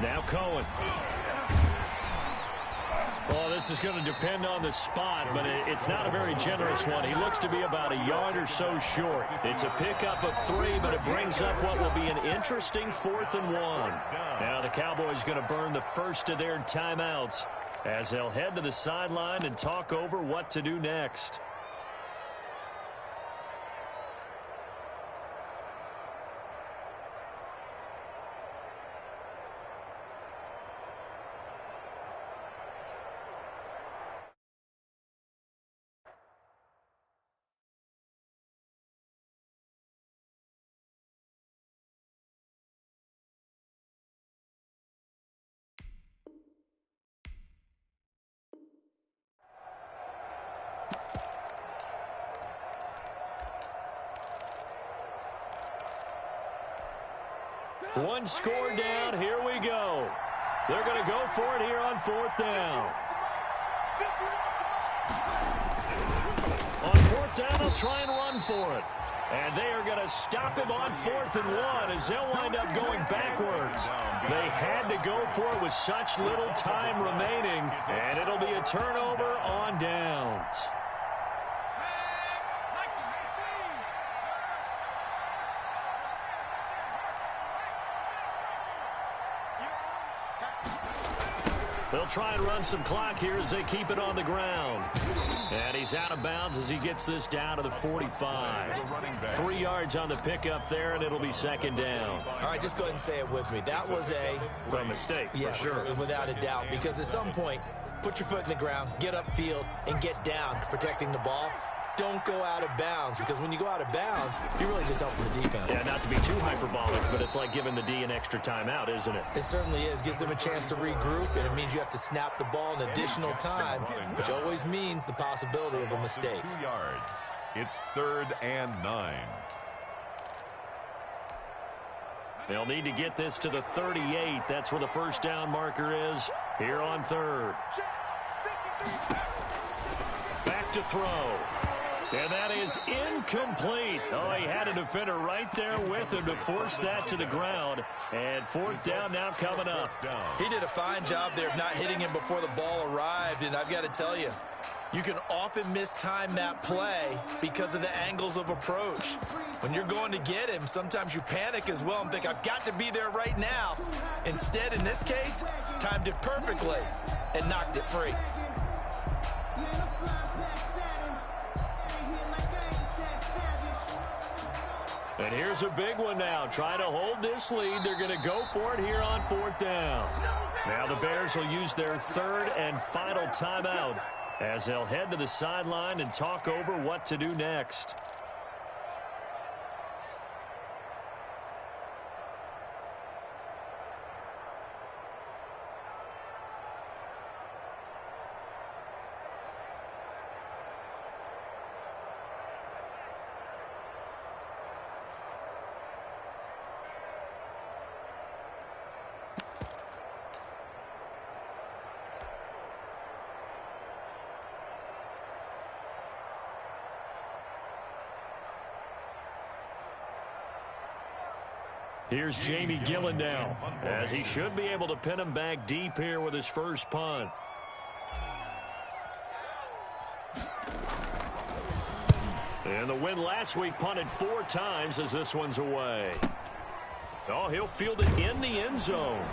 S1: Now Cohen. Well, this is going to depend on the spot, but it's not a very generous one. He looks to be about a yard or so short. It's a pickup of 3, but it brings up what will be an interesting 4th and 1. Now the Cowboys going to burn the first of their timeouts as they'll head to the sideline and talk over what to do next. One score down. Here we go. They're going to go for it here on 4th down. On 4th down, they'll try and run for it. And they are going to stop him on 4th and 1 as they'll wind up going backwards. They had to go for it with such little time remaining, and it'll be a turnover on downs. They'll try and run some clock here as they keep it on the ground. And he's out of bounds as he gets this down to the 45. 3 yards on the pickup there, and it'll be second down.
S3: All right, just go ahead and say it with me. That was a
S1: mistake,
S3: yeah,
S1: for sure.
S3: Without a doubt, because at some point, put your foot in the ground, get upfield, and get down protecting the ball. Don't go out of bounds, because when you go out of bounds, you're really just helping the defense.
S1: Yeah, not to be too hyperbolic, but it's like giving the D an extra timeout, isn't it?
S3: It certainly is. Gives them a chance to regroup, and it means you have to snap the ball an additional time, which always means the possibility of a mistake.
S2: 2 yards. It's 3rd and 9.
S1: They'll need to get this to the 38. That's where the first down marker is here on 3rd. Back to throw. And that is incomplete. Oh, he had a defender right there with him to force that to the ground. And 4th down now coming up.
S3: He did a fine job there of not hitting him before the ball arrived. And I've got to tell you, you can often mistime that play because of the angles of approach. When you're going to get him, sometimes you panic as well and think, I've got to be there right now. Instead, in this case, timed it perfectly and knocked it free.
S1: And here's a big one now. Trying to hold this lead. They're going to go for it here on 4th down. Now the Bears will use their 3rd and final timeout as they'll head to the sideline and talk over what to do next. Here's Jamie Gillen now, as he should be able to pin him back deep here with his first punt. And the win last week punted 4 times as this one's away. Oh, he'll field it in the end zone.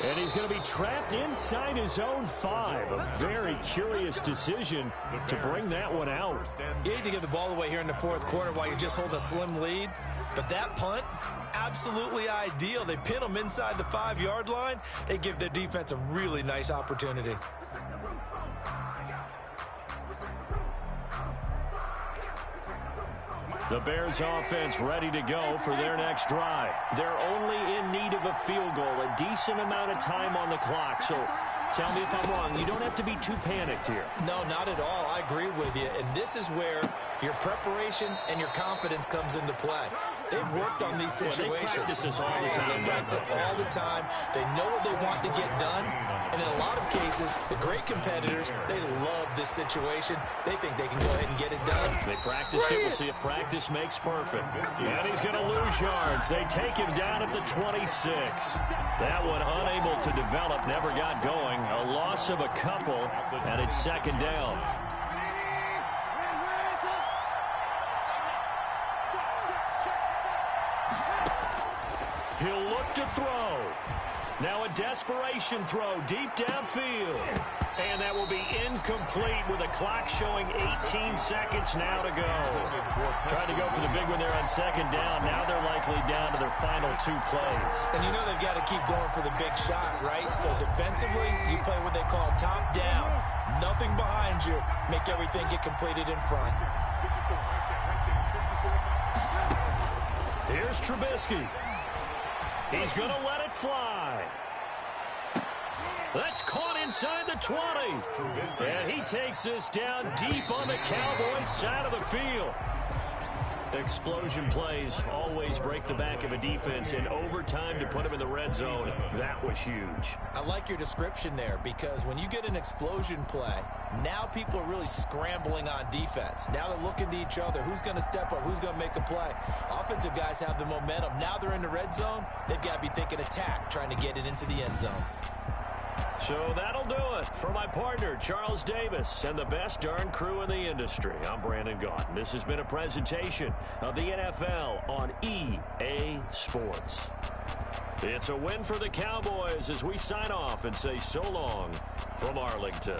S1: And he's going to be trapped inside his own 5. A very curious decision to bring that one out.
S3: You hate to give the ball away here in the fourth quarter while you just hold a slim lead. But that punt, absolutely ideal. They pin them inside the 5-yard line. They give their defense a really nice opportunity.
S1: The Bears offense ready to go for their next drive. They're only in need of a field goal, a decent amount of time on the clock. So tell me if I'm wrong. You don't have to be too panicked here.
S3: No, not at all. I agree with you. And this is where your preparation and your confidence comes into play. They've worked on these situations.
S1: They practice this all the time.
S3: They practice it all the time. They know what they want to get done. And in a lot of cases, the great competitors, they love this situation. They think they can go ahead and get it done.
S1: They practiced it. We'll see if practice makes perfect. And he's going to lose yards. They take him down at the 26. That one unable to develop, never got going. A loss of a couple, and it's second down. He'll look to throw. Now a desperation throw deep downfield. And that will be incomplete with the clock showing 18 seconds now to go. Tried to go for the big one there on second down. Now they're likely down to their final 2 plays.
S3: And you know they've got to keep going for the big shot, right? So defensively, you play what they call top down. Nothing behind you. Make everything get completed in front.
S1: Here's Trubisky. He's going to let it fly. That's caught inside the 20. And he takes this down deep on the Cowboys' side of the field. Explosion plays always break the back of a defense, in overtime to put him in the red zone. That was huge.
S3: I like your description there, because when you get an explosion play, now people are really scrambling on defense. Now they're looking to each other. Who's going to step up? Who's going to make a play? Offensive guys have the momentum. Now they're in the red zone. They've got to be thinking attack, trying to get it into the end zone.
S1: So that'll do it for my partner, Charles Davis, and the best darn crew in the industry. I'm Brandon Gaudin. This has been a presentation of the NFL on EA Sports. It's a win for the Cowboys as we sign off and say so long from Arlington.